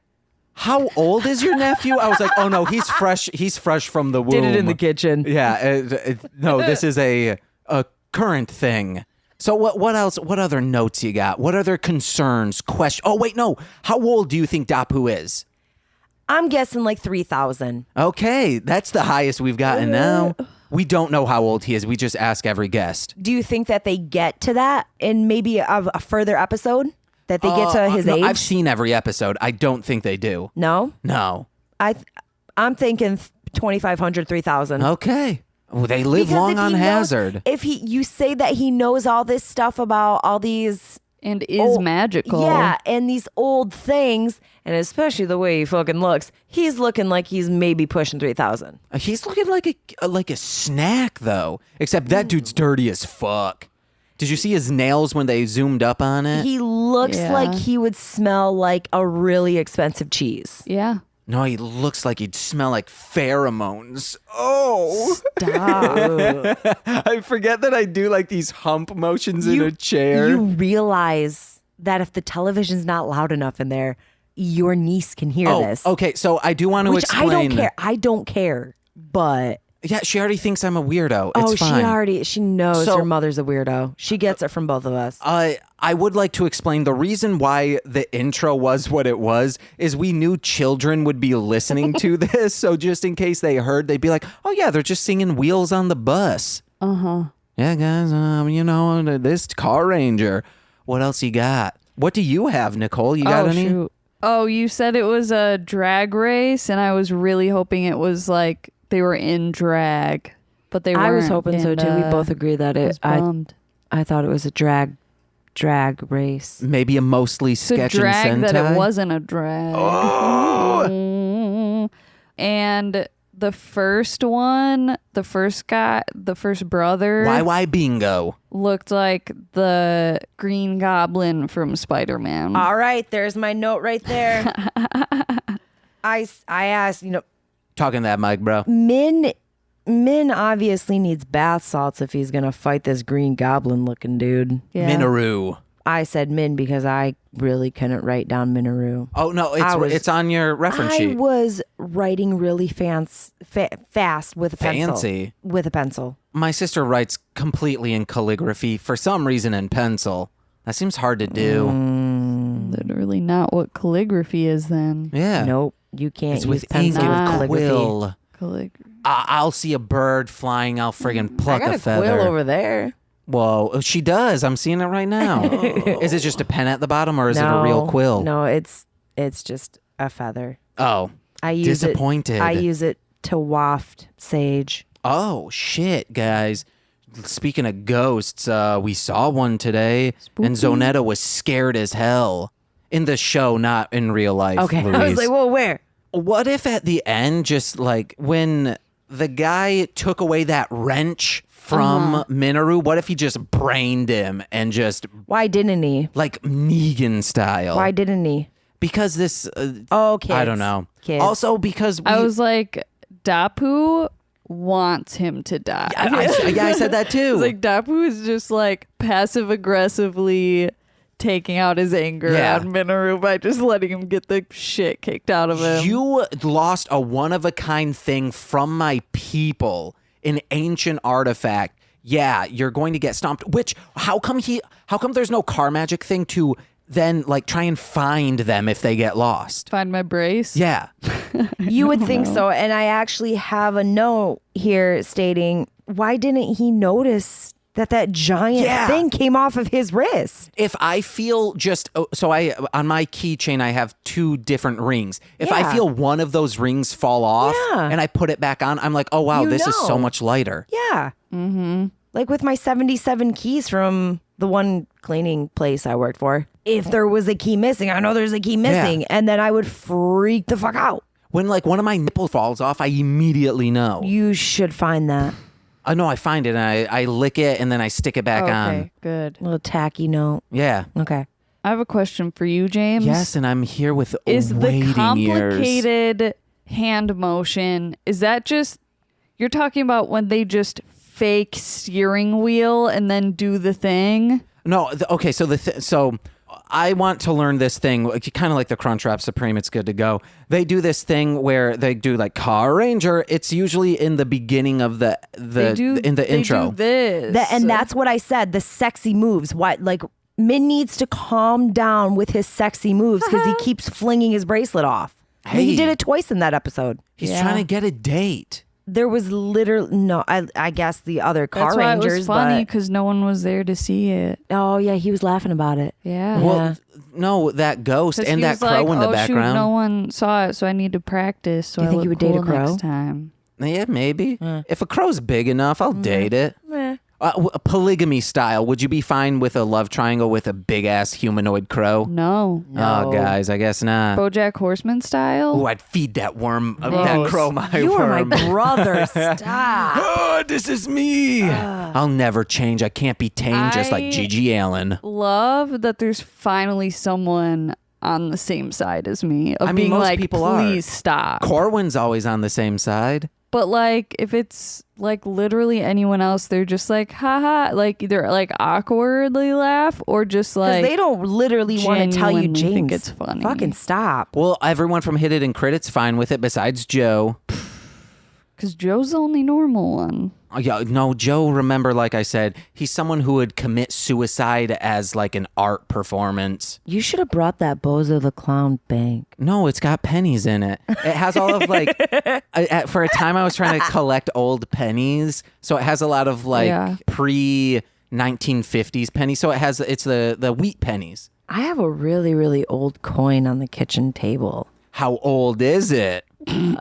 how old is your nephew? I was like, oh no, he's fresh. He's fresh from the womb. Did it in the kitchen. Yeah. No, this is a current thing. So what else? What other notes you got? What other concerns? Oh wait, no. How old do you think Dapu is? I'm guessing like 3,000. Okay, that's the highest we've gotten now. We don't know how old he is. We just ask every guest. Do you think that they get to that in maybe a further episode? That they get to his no, age? I've seen every episode. I don't think they do. No? No. I'm thinking 2,500, 3,000. Okay. Well, they live Because long if on he knows- Hazard. If you say that he knows all this stuff about all these And is magical. Yeah, and these old things, and especially the way he fucking looks, he's looking like he's maybe pushing 3,000. He's looking like a snack, though. Except that dude's dirty as fuck. Did you see his nails when they zoomed up on it? He looks like he would smell like a really expensive cheese. Yeah. No, he looks like he'd smell like pheromones. Oh. Stop. I forget that I do like these hump motions in a chair. You realize that if the television's not loud enough in there, your niece can hear this. Okay, so I do want to Which explain. I don't care, but... Yeah, she already thinks I'm a weirdo. It's fine. She knows So- her mother's a weirdo. She gets it from both of us. I would like to explain the reason why the intro was what it was is we knew children would be listening to this. So just in case they heard, they'd be like, oh yeah, they're just singing Wheels on the Bus. Uh-huh. Yeah, guys, this Carranger. What else you got? What do you have, Nicole? You got any? Shoot. Oh, you said it was a drag race, and I was really hoping it was like they were in drag, but they weren't. I was hoping so too. We both agreed that I thought it was a drag race. Maybe a mostly sketch and drag Sentai? that it wasn't a drag. Oh! And the first one, the first brother, Why bingo? looked like the Green Goblin from Spider-Man. All right, there's my note right there. I asked, Talking that mic, bro. Min obviously needs bath salts if he's gonna fight this Green Goblin looking dude. Yeah. Minoru. I said Min because I really couldn't write down Minoru. Oh no, it's on your reference sheet. I was writing really fast with a pencil. Fancy. With a pencil. My sister writes completely in calligraphy for some reason in pencil. That seems hard to do. Literally not what calligraphy is then. Yeah. Nope, you can't It's use with ink pencil with and calligraphy. quill. Calligraphy. I'll see a bird flying, I'll friggin' pluck I got a feather. quill over there. Whoa, she does. I'm seeing it right now. Is it just a pen at the bottom or is it a real quill? No, it's just a feather. Oh, I use disappointed. I use it to waft sage. Oh, shit, guys. Speaking of ghosts, we saw one today, and Zonetta was scared as hell. In the show, not in real life, Okay, Louise. I was like, whoa, where? What if at the end, just like when the guy took away that wrench from Minoru, what if he just brained him and just, Why didn't he? like Negan style? Why didn't he? Because this, Kids. I don't know. Kids. Also because I was like, Dapu wants him to die. I said that too. It's like Dapu is just like passive aggressively taking out his anger on Minoru by just letting him get the shit kicked out of him. You lost a one-of-a-kind thing from my people, an ancient artifact. Yeah, you're going to get stomped. Which, how come there's no car magic thing to then like try and find them if they get lost? Find my brace. Yeah. You would think so. And I actually have a note here stating, why didn't he notice that giant thing came off of his wrist? If I feel on my keychain, I have 2 different rings. If I Yeah. feel one of those rings fall off Yeah. and I put it back on, I'm like, oh wow, this is so much lighter. Yeah. Mm-hmm. Like with my 77 keys from the one cleaning place I worked for. If there was a key missing, I know there's a key missing. Yeah. And then I would freak the fuck out. When like one of my nipples falls off, I immediately know. You should find that. I know I find it and I lick it and then I stick it back on. Okay, good. Little tacky note. Yeah. Okay. I have a question for you, James. Yes, and I'm here with Is the waiting ears. complicated hand motion, is that just, you're talking about when they just fake steering wheel and then do the thing? No, okay, so I want to learn this thing, kind of like the Crunchwrap Supreme, it's good to go. They do this thing where they do like Carranger. It's usually in the beginning of the intro. Do this. And that's what I said. The sexy moves. What, like, Min needs to calm down with his sexy moves because he keeps flinging his bracelet off. I mean, he did it twice in that episode. He's trying to get a date. There was literally I guess the other car That's why rangers. it was funny but- because no one was there to see it. Oh yeah, he was laughing about it. Yeah. Well, no, that ghost 'Cause and he that was crow like, in the oh, background. Shoot, no one saw it, so I need to practice. So Do you I think look you would date cool a crow? next time. Yeah, maybe. If a crow's big enough, I'll date it. Polygamy style, would you be fine with a love triangle with a big-ass humanoid crow? No. Oh, guys, I guess not. BoJack Horseman style? Oh, I'd feed that worm, that crow my You worm. are my brother. Stop. Oh, this is me. I'll never change. I can't be tamed just like Gigi Allen. Love that there's finally someone on the same side as me of I mean, being most like, people please are. stop. Corwin's always on the same side. But like, if it's like literally anyone else, they're just like, haha, like either like awkwardly laugh or just Because like they don't literally want to tell you, genuinely James. think it's funny. Fucking stop. Well, everyone from Hit It and Crit's fine with it besides Joe. Because Joe's the only normal one. Oh, yeah, no, Joe, remember, like I said, he's someone who would commit suicide as like an art performance. You should have brought that Bozo the Clown bank. No, it's got pennies in it. It has all of like, for a time I was trying to collect old pennies. So it has a lot of like pre-1950s pennies. So it's the wheat pennies. I have a really, really old coin on the kitchen table. How old is it?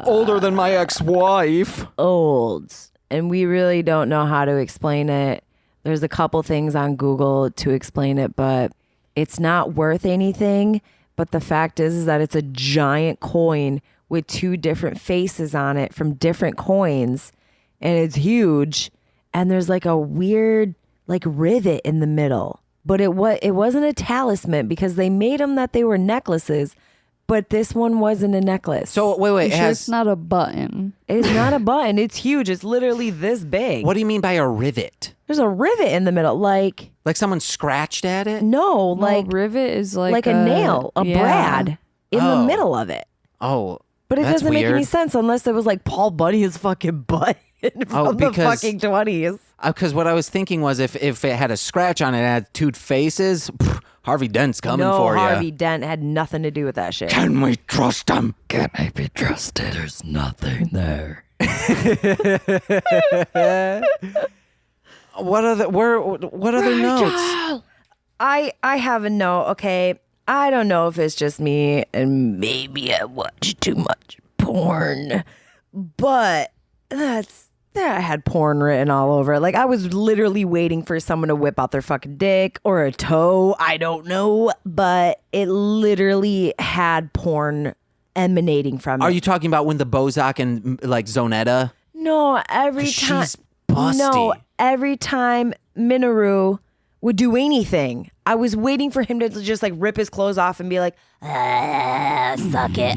Older than my ex-wife. Old. And we really don't know how to explain it. There's a couple things on Google to explain it, but it's not worth anything. But the fact is that it's a giant coin with two different faces on it from different coins. And it's huge. And there's like a weird like rivet in the middle. But it wasn't a talisman because they made them that they were necklaces. But this one wasn't a necklace. So wait, You sure it's not a button? It's not a button. It's huge. It's literally this big. What do you mean by a rivet? There's a rivet in the middle. Like someone scratched at it? no, like rivet is like a nail, a brad in the Oh. middle of it. Oh, But it that's doesn't make any weird. sense unless it was like Paul Bunyan's fucking butt from the because- fucking 20s. Because what I was thinking was if it had a scratch on it and had two faces, Harvey Dent's coming No, for you. Harvey Dent had nothing to do with that shit. Can we trust him? Can I be trusted? There's nothing there. What other notes? I have a note, okay? I don't know if it's just me and maybe I watch too much porn, but that had porn written all over it. Like I was literally waiting for someone to whip out their fucking dick or a toe. I don't know, but it literally had porn emanating from it. Are you talking about when the Bozak and like Zonetta? No, every 'Cause time. she's busty. No, every time Minoru would do anything, I was waiting for him to just like rip his clothes off and be like, suck it.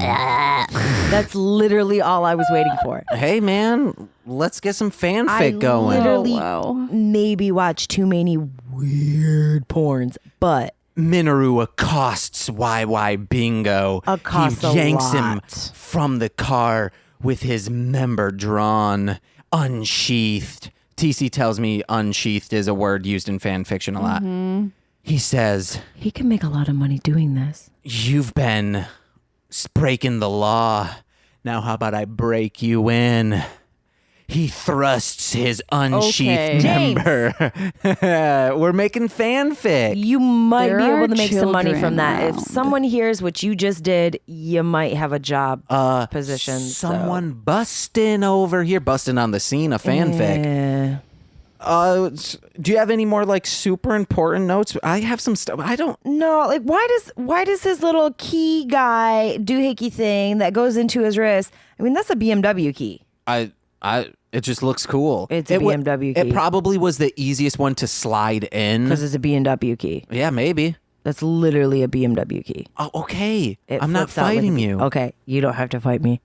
That's literally all I was waiting for. Hey man, let's get some fanfic going. Literally Oh, wow. maybe watch too many weird porns, but Minoru accosts YY Bingo. Accosts he a yanks him lot. from the car with his member drawn, unsheathed. TC tells me unsheathed is a word used in fan fiction a lot. He says, he can make a lot of money doing this. "You've been breaking the law. Now how about I break you in?" He thrusts his unsheathed Okay. member. We're making fanfic. You might There be able are to make some money from children that. If around. someone hears what you just did, you might have a job position. so. Someone busting over here, busting on the scene of fanfic. Yeah. Do you have any more like super important notes? I have some stuff. I don't. No, like why does his little key guy doohickey thing that goes into his wrist? I mean, that's a BMW key. It just looks cool. It's a BMW key. It probably was the easiest one to slide in. Because it's a BMW key. Yeah, maybe. That's literally a BMW key. Oh, okay. It I'm not flips out like a fighting B- you. Okay, you don't have to fight me.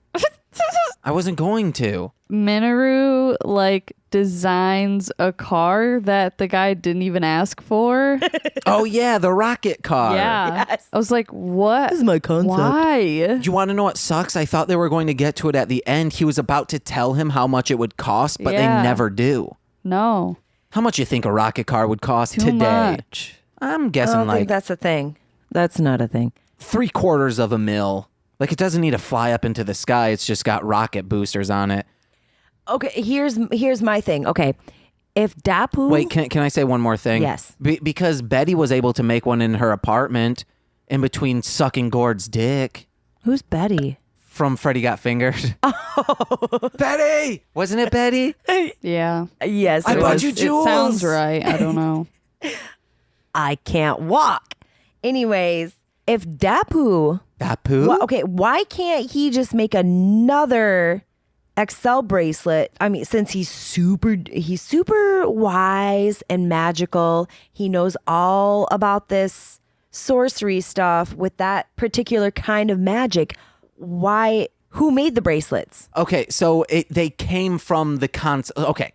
I wasn't going to. Minoru like designs a car that the guy didn't even ask for. Oh yeah, the rocket car. Yeah. Yes. I was like, what? This is my concept. Why? Do you want to know what sucks? I thought they were going to get to it at the end. He was about to tell him how much it would cost, but Yeah. they never do. No. How much you think a rocket car would cost Too today? much. I'm I guessing don't think like that's a thing. That's not a thing. $750,000. Like it doesn't need to fly up into the sky. It's just got rocket boosters on it. Okay, here's my thing. Okay, if Dapu Wait, can I say one more thing? Yes. Because Betty was able to make one in her apartment in between sucking Gord's dick. who's Betty? from Freddy Got Fingered. Oh. Betty! Wasn't it Betty? Yeah. Yes, I it bought was. you It jewels. sounds right. I don't know. I can't walk. Anyways, if Dapu, Dapu? why can't he just make another XL bracelet? I mean, since he's super wise and magical, he knows all about this sorcery stuff with that particular kind of magic. Why? Who made the bracelets? Okay, so they came from the Okay,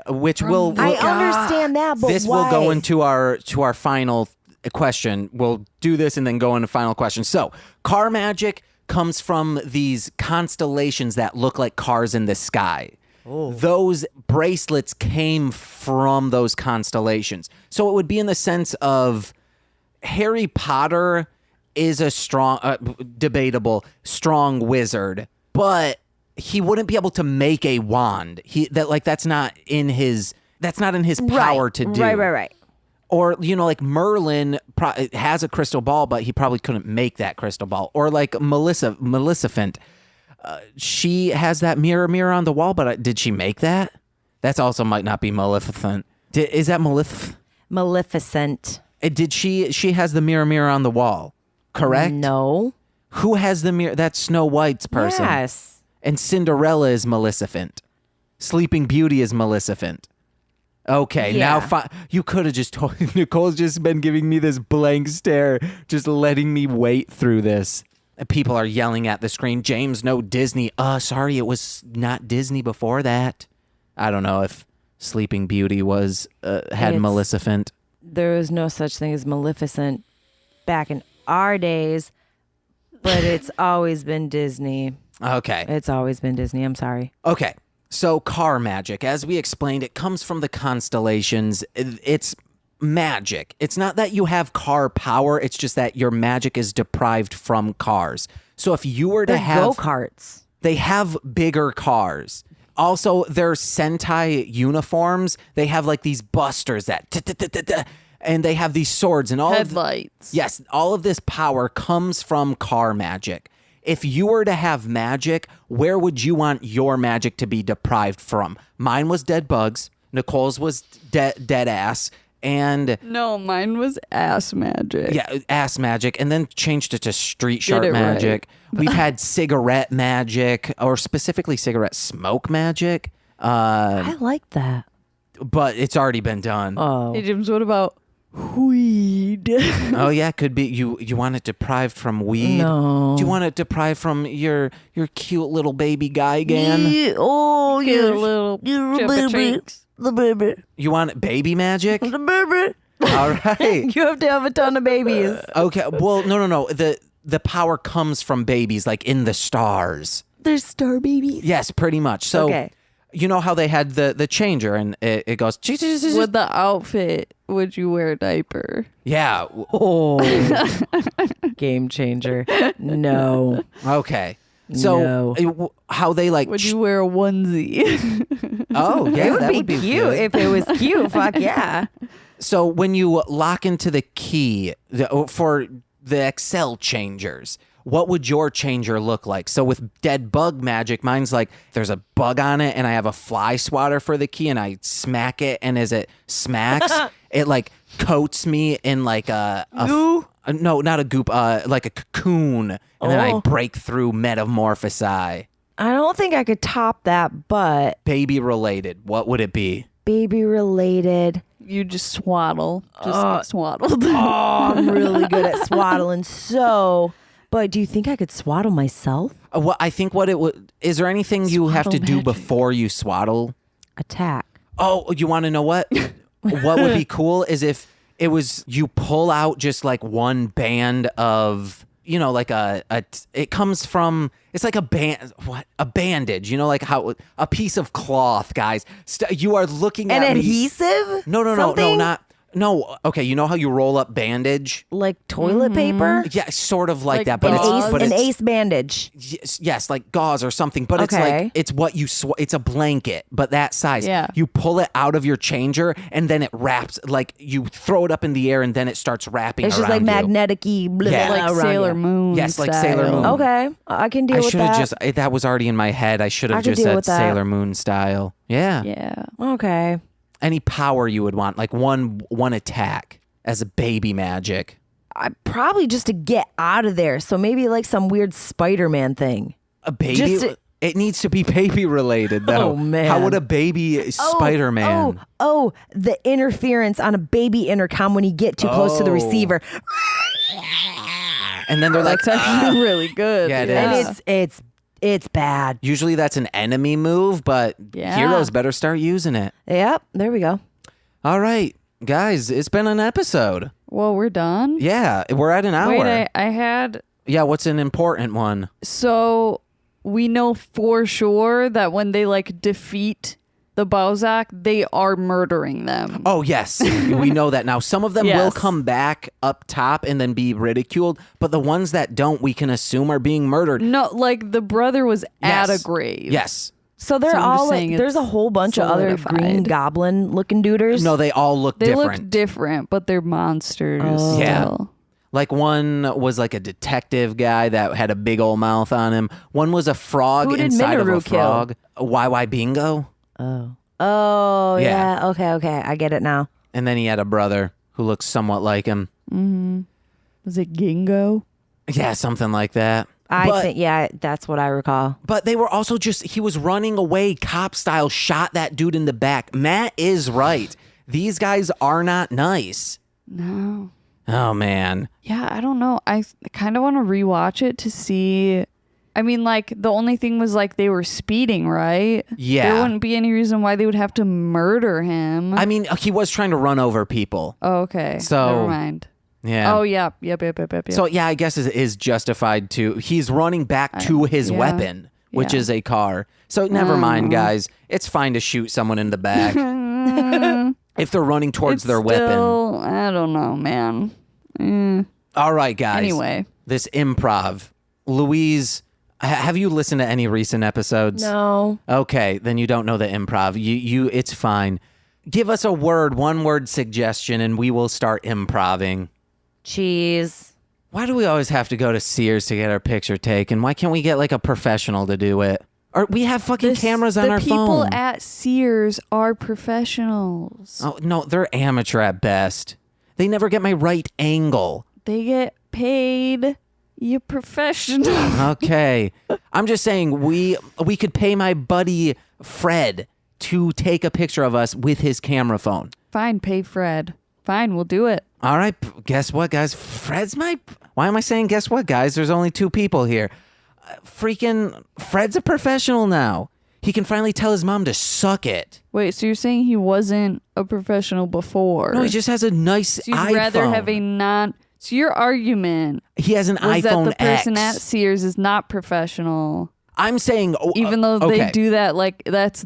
which will I understand that, but this why? will go into our final question. We'll do this and then go into final question. So, car magic comes from these constellations that look like cars in the sky. Oh. Those bracelets came from those constellations. So it would be in the sense of Harry Potter is a strong, debatable, strong wizard, but he wouldn't be able to make a wand. That's not in his power to do. Right. Or, like Merlin has a crystal ball, but he probably couldn't make that crystal ball. Or like Maleficent. She has that mirror on the wall, but did she make that? That's also might not be Maleficent. Is that Maleficent. Did she has the mirror on the wall, correct? No. Who has the mirror? That's Snow White's person. Yes. And Cinderella is Maleficent. Sleeping Beauty is Maleficent. Okay, Yeah. now you could have just told Nicole's just been giving me this blank stare, just letting me wait through this. People are yelling at the screen, James, no Disney. Sorry, it was not Disney before that. I don't know if Sleeping Beauty had Maleficent. There was no such thing as Maleficent back in our days, but it's always been Disney. Okay. It's always been Disney. I'm sorry. Okay. So car magic, as we explained, it comes from the constellations. It's magic. It's not that you have car power. It's just that your magic is deprived from cars. So if you were to They're have go-karts. They have bigger cars. Also, their Sentai uniforms, they have like these busters that and they have these swords and all Headlights. Yes, all of this power comes from car magic. If you were to have magic, where would you want your magic to be deprived from? Mine was dead bugs. Nicole's was dead ass. And No, mine was ass magic. yeah, ass magic, and then changed it to street sharp it right. magic. We've had cigarette magic, or specifically cigarette smoke magic. I like that. But it's already been done. Oh. Hey, James, what about weed? Oh yeah, could be you want it deprived from weed. No. Do you want it deprived from your cute little baby guy again? Oh, Get a little chippa cheeks. The baby. You want baby magic? The baby. All right. You have to have a ton of babies. Okay. Well, no. The power comes from babies, like in the stars. They're star babies. Yes, pretty much. So Okay. you know how they had the changer, and it goes. With the outfit, would you wear a diaper? Yeah. Oh. Game changer. No. Okay. So No. how they like? Would you wear a onesie? Oh yeah, It that would be cute good. if it was cute. Fuck yeah. So when you lock into the key for the Excel changers, what would your changer look like? So with dead bug magic, mine's like there's a bug on it and I have a fly swatter for the key and I smack it, and as it smacks, it like coats me in like Goo? no, not a goop, like a cocoon, and then I Oh. break through metamorphosize. I don't think I could top that, but Baby related, what would it be? baby related. You just swaddle. Just get swaddled. Oh, I'm really good at swaddling. So, but do you think I could swaddle myself? What I think what it would is there anything you have to Swaddle do magic. before you swaddle? Attack. Oh, you want to know what? What would be cool is if it was you pull out just like one band of, like it comes from, it's like a bandage, like how a piece of cloth, guys. You are looking An at me. adhesive? No, Something? No, okay, you know how you roll up bandage? Like toilet paper? Yeah, sort of like Like that, but gauze? it's An ace bandage. yes, like gauze or something, but it's like it's what you it's a blanket, but that size. Yeah. You pull it out of your changer and then it wraps, like you throw it up in the air and then it starts wrapping It's around just like you. magnetic-y, blah, Yeah. blah, Like around Sailor you. Moon. Yes, like Sailor style. Moon. Okay, I can deal I with should have that. just that was already in my head. I should I have could just deal said with that. Sailor Moon style. Yeah. Yeah. Okay. Any power you would want, like one attack as a baby magic. Probably just to get out of there. So maybe like some weird Spider-Man thing. A baby? Just to- It needs to be baby related, though. Oh, man. How would a baby Spider-Man? Oh, the interference on a baby intercom when you get too close to the receiver. And then they're like, That's actually really good. Yeah, it And is. it's bad. usually that's an enemy move, but Yeah. heroes better start using it. Yep, there we go. All right, guys, it's been an episode. Well, we're done. Yeah, we're at an hour. Wait, I had. Yeah, what's an important one? So we know for sure that when they like defeat the Bozak, they are murdering them. Oh, yes. We know that now. Some of them will Yes. come back up top and then be ridiculed, but the ones that don't, we can assume are being murdered. No, like the brother was at Yes. a grave. Yes. So they're So I'm just all like, saying there's a it's whole bunch of other green solidified. goblin looking duders. No, they all look They different. look different, but they're monsters. Oh. Yeah. Still. Like one was like a detective guy that had a big old mouth on him. One was a frog Who did inside of a Minoru kill? frog. A YY Bingo. Oh, Yeah. yeah. Okay. I get it now. And then he had a brother who looks somewhat like him. Was it Gingo? Yeah, something like that. I think, yeah, that's what I recall. But they were also just, he was running away cop style, shot that dude in the back. Matt is right. These guys are not nice. No. Oh, man. Yeah, I don't know. I kind of want to rewatch it to see. I mean, like, the only thing was, like, they were speeding, right? Yeah. There wouldn't be any reason why they would have to murder him. I mean, he was trying to run over people. Oh, okay. So- Never mind. Yeah. Oh, yep. So, yeah, I guess it is justified to. He's running back to his yeah. weapon, which Yeah. is a car. So, never mind, guys. It's fine to shoot someone in the back if they're running towards their weapon. Still, I don't know, man. All right, guys. Anyway. This improv. Louise, have you listened to any recent episodes? No. Okay, then you don't know the improv. You it's fine. Give us a word, one word suggestion, and we will start improving. Cheese. Why do we always have to go to Sears to get our picture taken? Why can't we get like a professional to do it? Or we have fucking cameras on our phone. The people at Sears are professionals. Oh no, they're amateur at best. They never get my right angle. They get paid. You professional. Okay. I'm just saying we could pay my buddy Fred to take a picture of us with his camera phone. Fine, pay Fred. Fine, we'll do it. All right, guess what, guys? Why am I saying guess what, guys? There's only two people here. Freaking Fred's a professional now. He can finally tell his mom to suck it. Wait, so you're saying he wasn't a professional before? No, he just has a nice So you'd iPhone. rather have a non... So your argument He has an was iPhone that the person X. at Sears is not professional, I'm saying, even though okay. they do that, like that's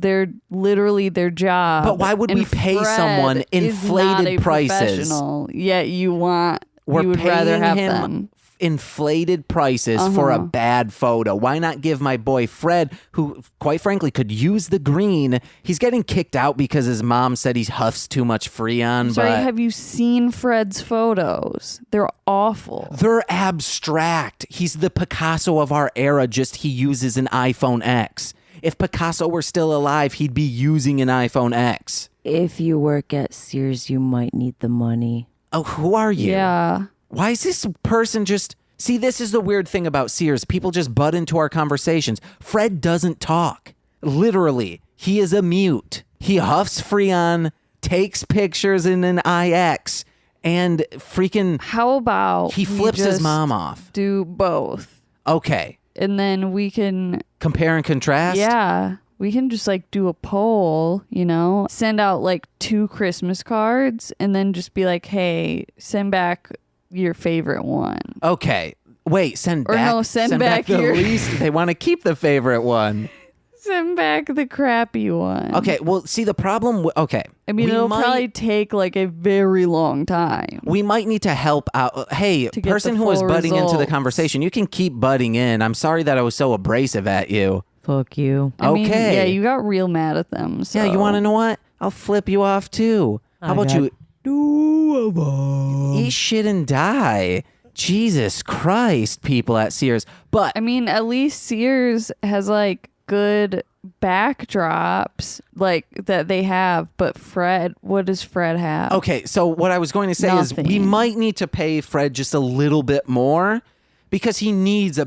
literally their job. But why would And we pay Fred someone is not inflated a prices? professional, Yet you would We're rather paying have him them. inflated prices for a bad photo. Why not give my boy Fred, who quite frankly could use the green? He's getting kicked out because his mom said he huffs too much Freon. Sorry, but have you seen Fred's photos? They're awful. they're abstract. He's the Picasso of our era, just he uses an iPhone X. If Picasso were still alive, he'd be using an iPhone X. If you work at Sears, you might need the money. Oh, who are you? Yeah. Why is this person just... See, this is the weird thing about Sears. People just butt into our conversations. Fred doesn't talk. Literally. He is a mute. He huffs Freon, takes pictures in an IX, and freaking... How about He we flips his just mom off. do both, Okay. and then we can... Compare and contrast? Yeah. We can just like do a poll, send out like 2 Christmas cards and then just be like, hey, send back your favorite one. Okay. Wait, send Or back... no, send back the your- least... They want to keep the favorite one. send back the crappy one. Okay, well, see the problem. Okay, I mean, it'll probably take like a very long time. We might need to help out. Hey, to get person the who was full butting into the results. conversation, you can keep butting in. I'm sorry that I was so abrasive at you. Fuck you. I mean, Okay. yeah, you got real mad at them. So. Yeah, you want to know what? I'll flip you off too. How about you? Eat shit and die. Jesus Christ, people at Sears. But I mean, at least Sears has like good backdrops like that they have. But Fred, what does Fred have? okay, so what I was going to say is we Nothing. might need to pay Fred just a little bit more because he needs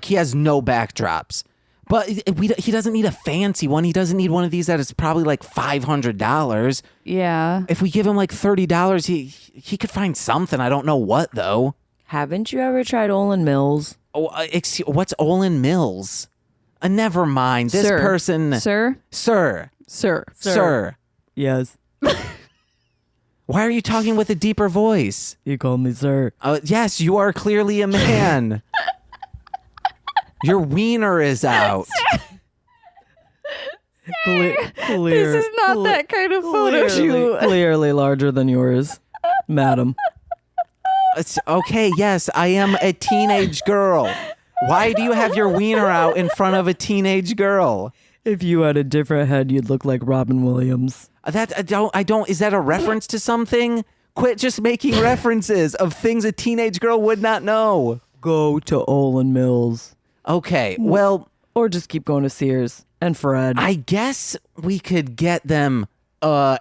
he has no backdrops. But he doesn't need a fancy one. He doesn't need one of these that is probably like $500. Yeah. If we give him like $30, he could find something. I don't know what though. Haven't you ever tried Olin Mills? Oh, what's Olin Mills? Never mind. This Sir. person, sir. Yes. Why are you talking with a deeper voice? You called me sir. Yes, you are clearly a man. Your wiener is out. This is not that kind of photo shoot. Clearly larger than yours, madam. Okay, yes, I am a teenage girl. Why do you have your wiener out in front of a teenage girl? If you had a different head, you'd look like Robin Williams. That I don't. Is that a reference to something? Quit just making references of things a teenage girl would not know. Go to Olin Mills. Okay, well, Or just keep going to Sears and Fred. I guess we could get them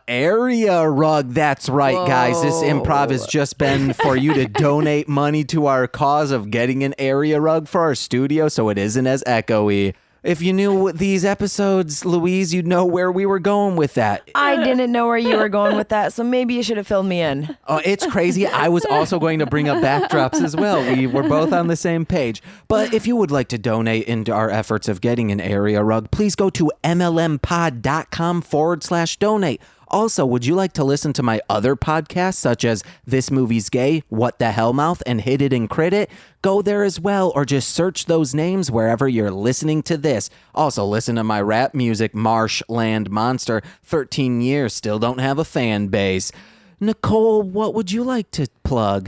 area rug. That's right, guys. This improv has just been for you to donate money to our cause of getting an area rug for our studio so it isn't as echoey. If you knew these episodes, Louise, you'd know where we were going with that. I didn't know where you were going with that, so maybe you should have filled me in. Oh, it's crazy. I was also going to bring up backdrops as well. We were both on the same page. But if you would like to donate into our efforts of getting an area rug, please go to mlmpod.com/donate. Also, would you like to listen to my other podcasts, such as This Movie's Gay, What the Hell Mouth, and Hit It and Crit It? Go there as well, or just search those names wherever you're listening to this. Also, listen to my rap music, Marshland Monster. 13 years, still don't have a fan base. Nicole, what would you like to plug?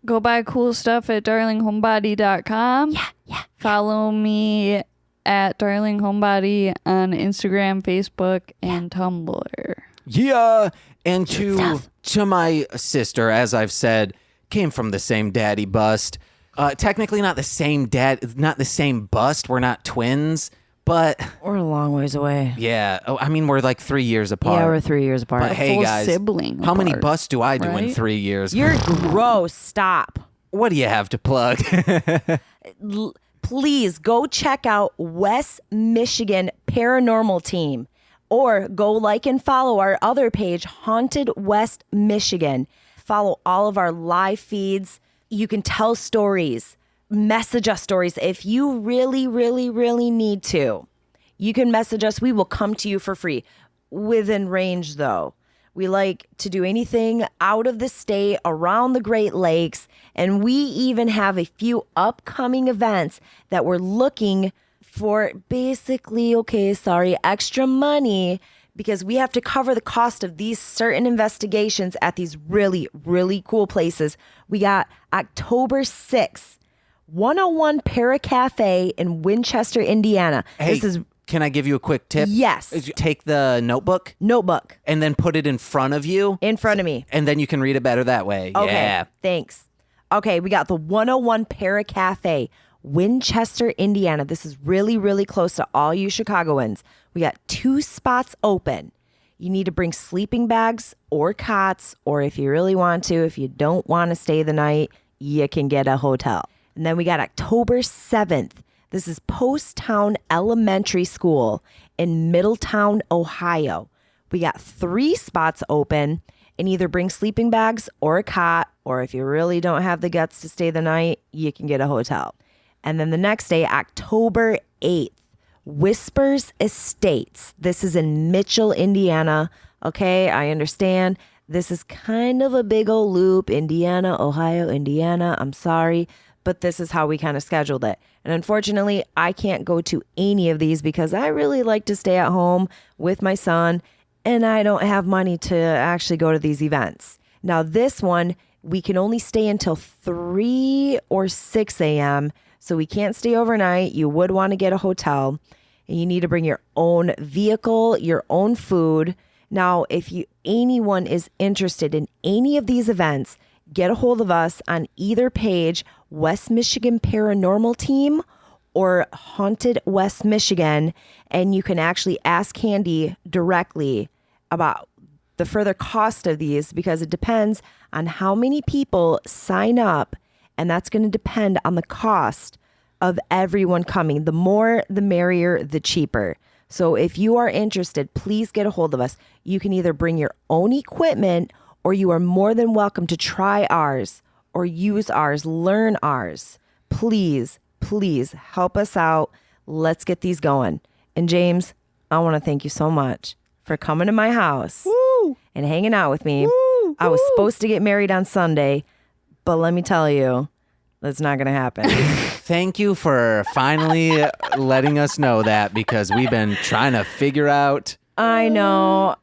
Go buy cool stuff at darlinghomebody.com. Yeah. Follow me at Darling Homebody on Instagram, Facebook, and Tumblr. Yeah, and to my sister, as I've said, came from the same daddy bust. Technically not the same bust. We're not twins, but We're a long ways away. yeah. Oh, I mean, we're like 3 years apart. Yeah, we're 3 years apart. But hey, full guys, sibling how many apart, busts do I do in right? 3 years? You're gross. Stop. What do you have to plug? Please go check out West Michigan Paranormal Team, or go like and follow our other page, Haunted West Michigan. Follow all of our live feeds. You can tell stories, message us stories. If you really, really, really need to, you can message us. We will come to you for free. Within range, though. We like to do anything out of the state, around the Great Lakes, and we even have a few upcoming events that we're looking for basically, extra money, because we have to cover the cost of these certain investigations at these really, really cool places. We got October 6th, 101 Para Cafe in Winchester, Indiana. Hey, This is can I give you a quick tip? Yes. Take the notebook notebook and then put it in front of you, in front of me. and then you can read it better that way. Okay, Yeah. thanks. Okay, we got the 101 Para Cafe, Winchester, Indiana. This is really, really close to all you Chicagoans. We got 2 spots open. You need to bring sleeping bags or cots, or if you really want to, if you don't want to stay the night, you can get a hotel. And then we got October 7th. This is Post-Town Elementary School in Middletown, Ohio. We got 3 spots open, and either bring sleeping bags or a cot, or if you really don't have the guts to stay the night, you can get a hotel. And then the next day, October 8th, Whispers Estates. This is in Mitchell, Indiana. Okay, I understand. This is kind of a big old loop. Indiana, Ohio, Indiana. I'm sorry. but this is how we kind of scheduled it. And unfortunately, I can't go to any of these because I really like to stay at home with my son, and I don't have money to actually go to these events. Now, this one, we can only stay until 3 or 6 a.m., so we can't stay overnight. You would want to get a hotel, and you need to bring your own vehicle, your own food. Now, if anyone is interested in any of these events, get a hold of us on either page, West Michigan Paranormal Team or Haunted West Michigan, and you can actually ask Candy directly about the further cost of these, because it depends on how many people sign up, and that's going to depend on the cost of everyone coming. The more, the merrier, the cheaper. So if you are interested, please get a hold of us. You can either bring your own equipment, or you are more than welcome to try ours or use ours, learn ours. Please, please help us out. Let's get these going. And James, I want to thank you so much for coming to my house and hanging out with me. I was supposed to get married on Sunday, but let me tell you, that's not going to happen. Thank you for finally letting us know that, because we've been trying to figure out. I know.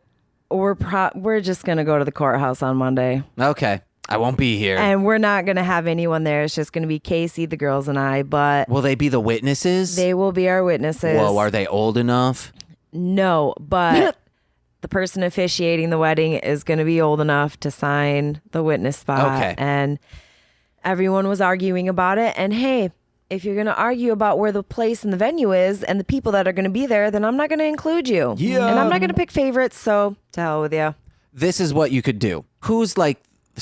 We're just going to go to the courthouse on Monday. Okay. I won't be here. And we're not going to have anyone there. It's just going to be Casey, the girls, and I. But will they be the witnesses? They will be our witnesses. Whoa, are they old enough? No, but the person officiating the wedding is going to be old enough to sign the witness spot. Okay. And everyone was arguing about it. And hey, if you're going to argue about where the place and the venue is and the people that are going to be there, then I'm not going to include you. Yeah. And I'm not going to pick favorites. So to hell with you. This is what you could do. Who's like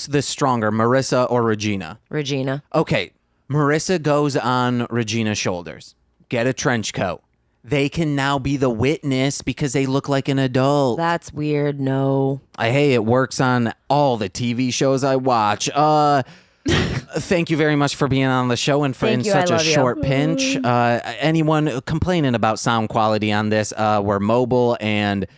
the stronger, Marissa or Regina? Regina. Okay. Marissa goes on Regina's shoulders. Get a trench coat. They can now be the witness because they look like an adult. That's weird. No. Hey, it works on all the TV shows I watch. Thank you very much for being on the show and for in such a short pinch. Anyone complaining about sound quality on this, we're mobile, and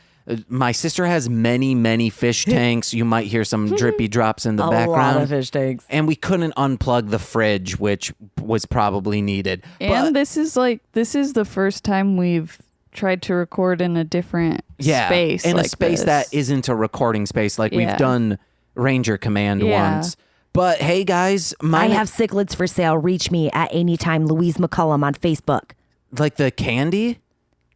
my sister has many fish tanks. You might hear some drippy drops in the background. A lot of fish tanks. And we couldn't unplug the fridge, which was probably needed. And this is the first time we've tried to record in a different space. In like a space that isn't a recording space. Like we've done Ranger Command once. But hey, guys, I have cichlids for sale. Reach me at any time. Louise McCollum on Facebook. Like the candy?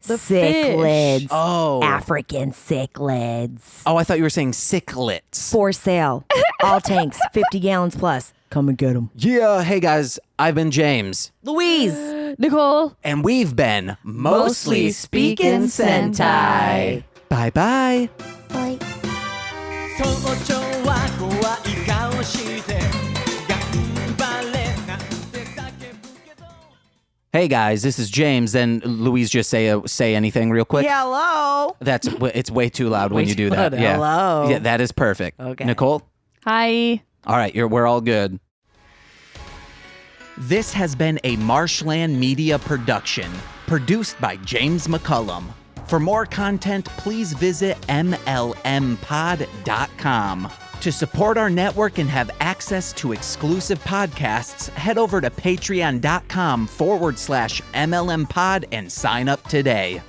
The cichlids. Fish. Oh. African cichlids. Oh, I thought you were saying cichlets. For sale. All tanks, 50 gallons plus. Come and get them. Yeah. Hey, guys, I've been James. Louise. Nicole. And we've been Mostly Speaking Sentai. Bye-bye. Bye. 早朝は怖い顔して頑張れなんて叫ぶけど Hey guys, this is James. And Louise, just say anything real quick. Yeah, hello. It's way too loud when you do that. loud. Hello. Yeah, that is perfect. Okay. Nicole? Hi. All right, we're all good. This has been a Marshland Media production, produced by James McCollum. For more content, please visit mlmpod.com. To support our network and have access to exclusive podcasts, head over to patreon.com/mlmpod and sign up today.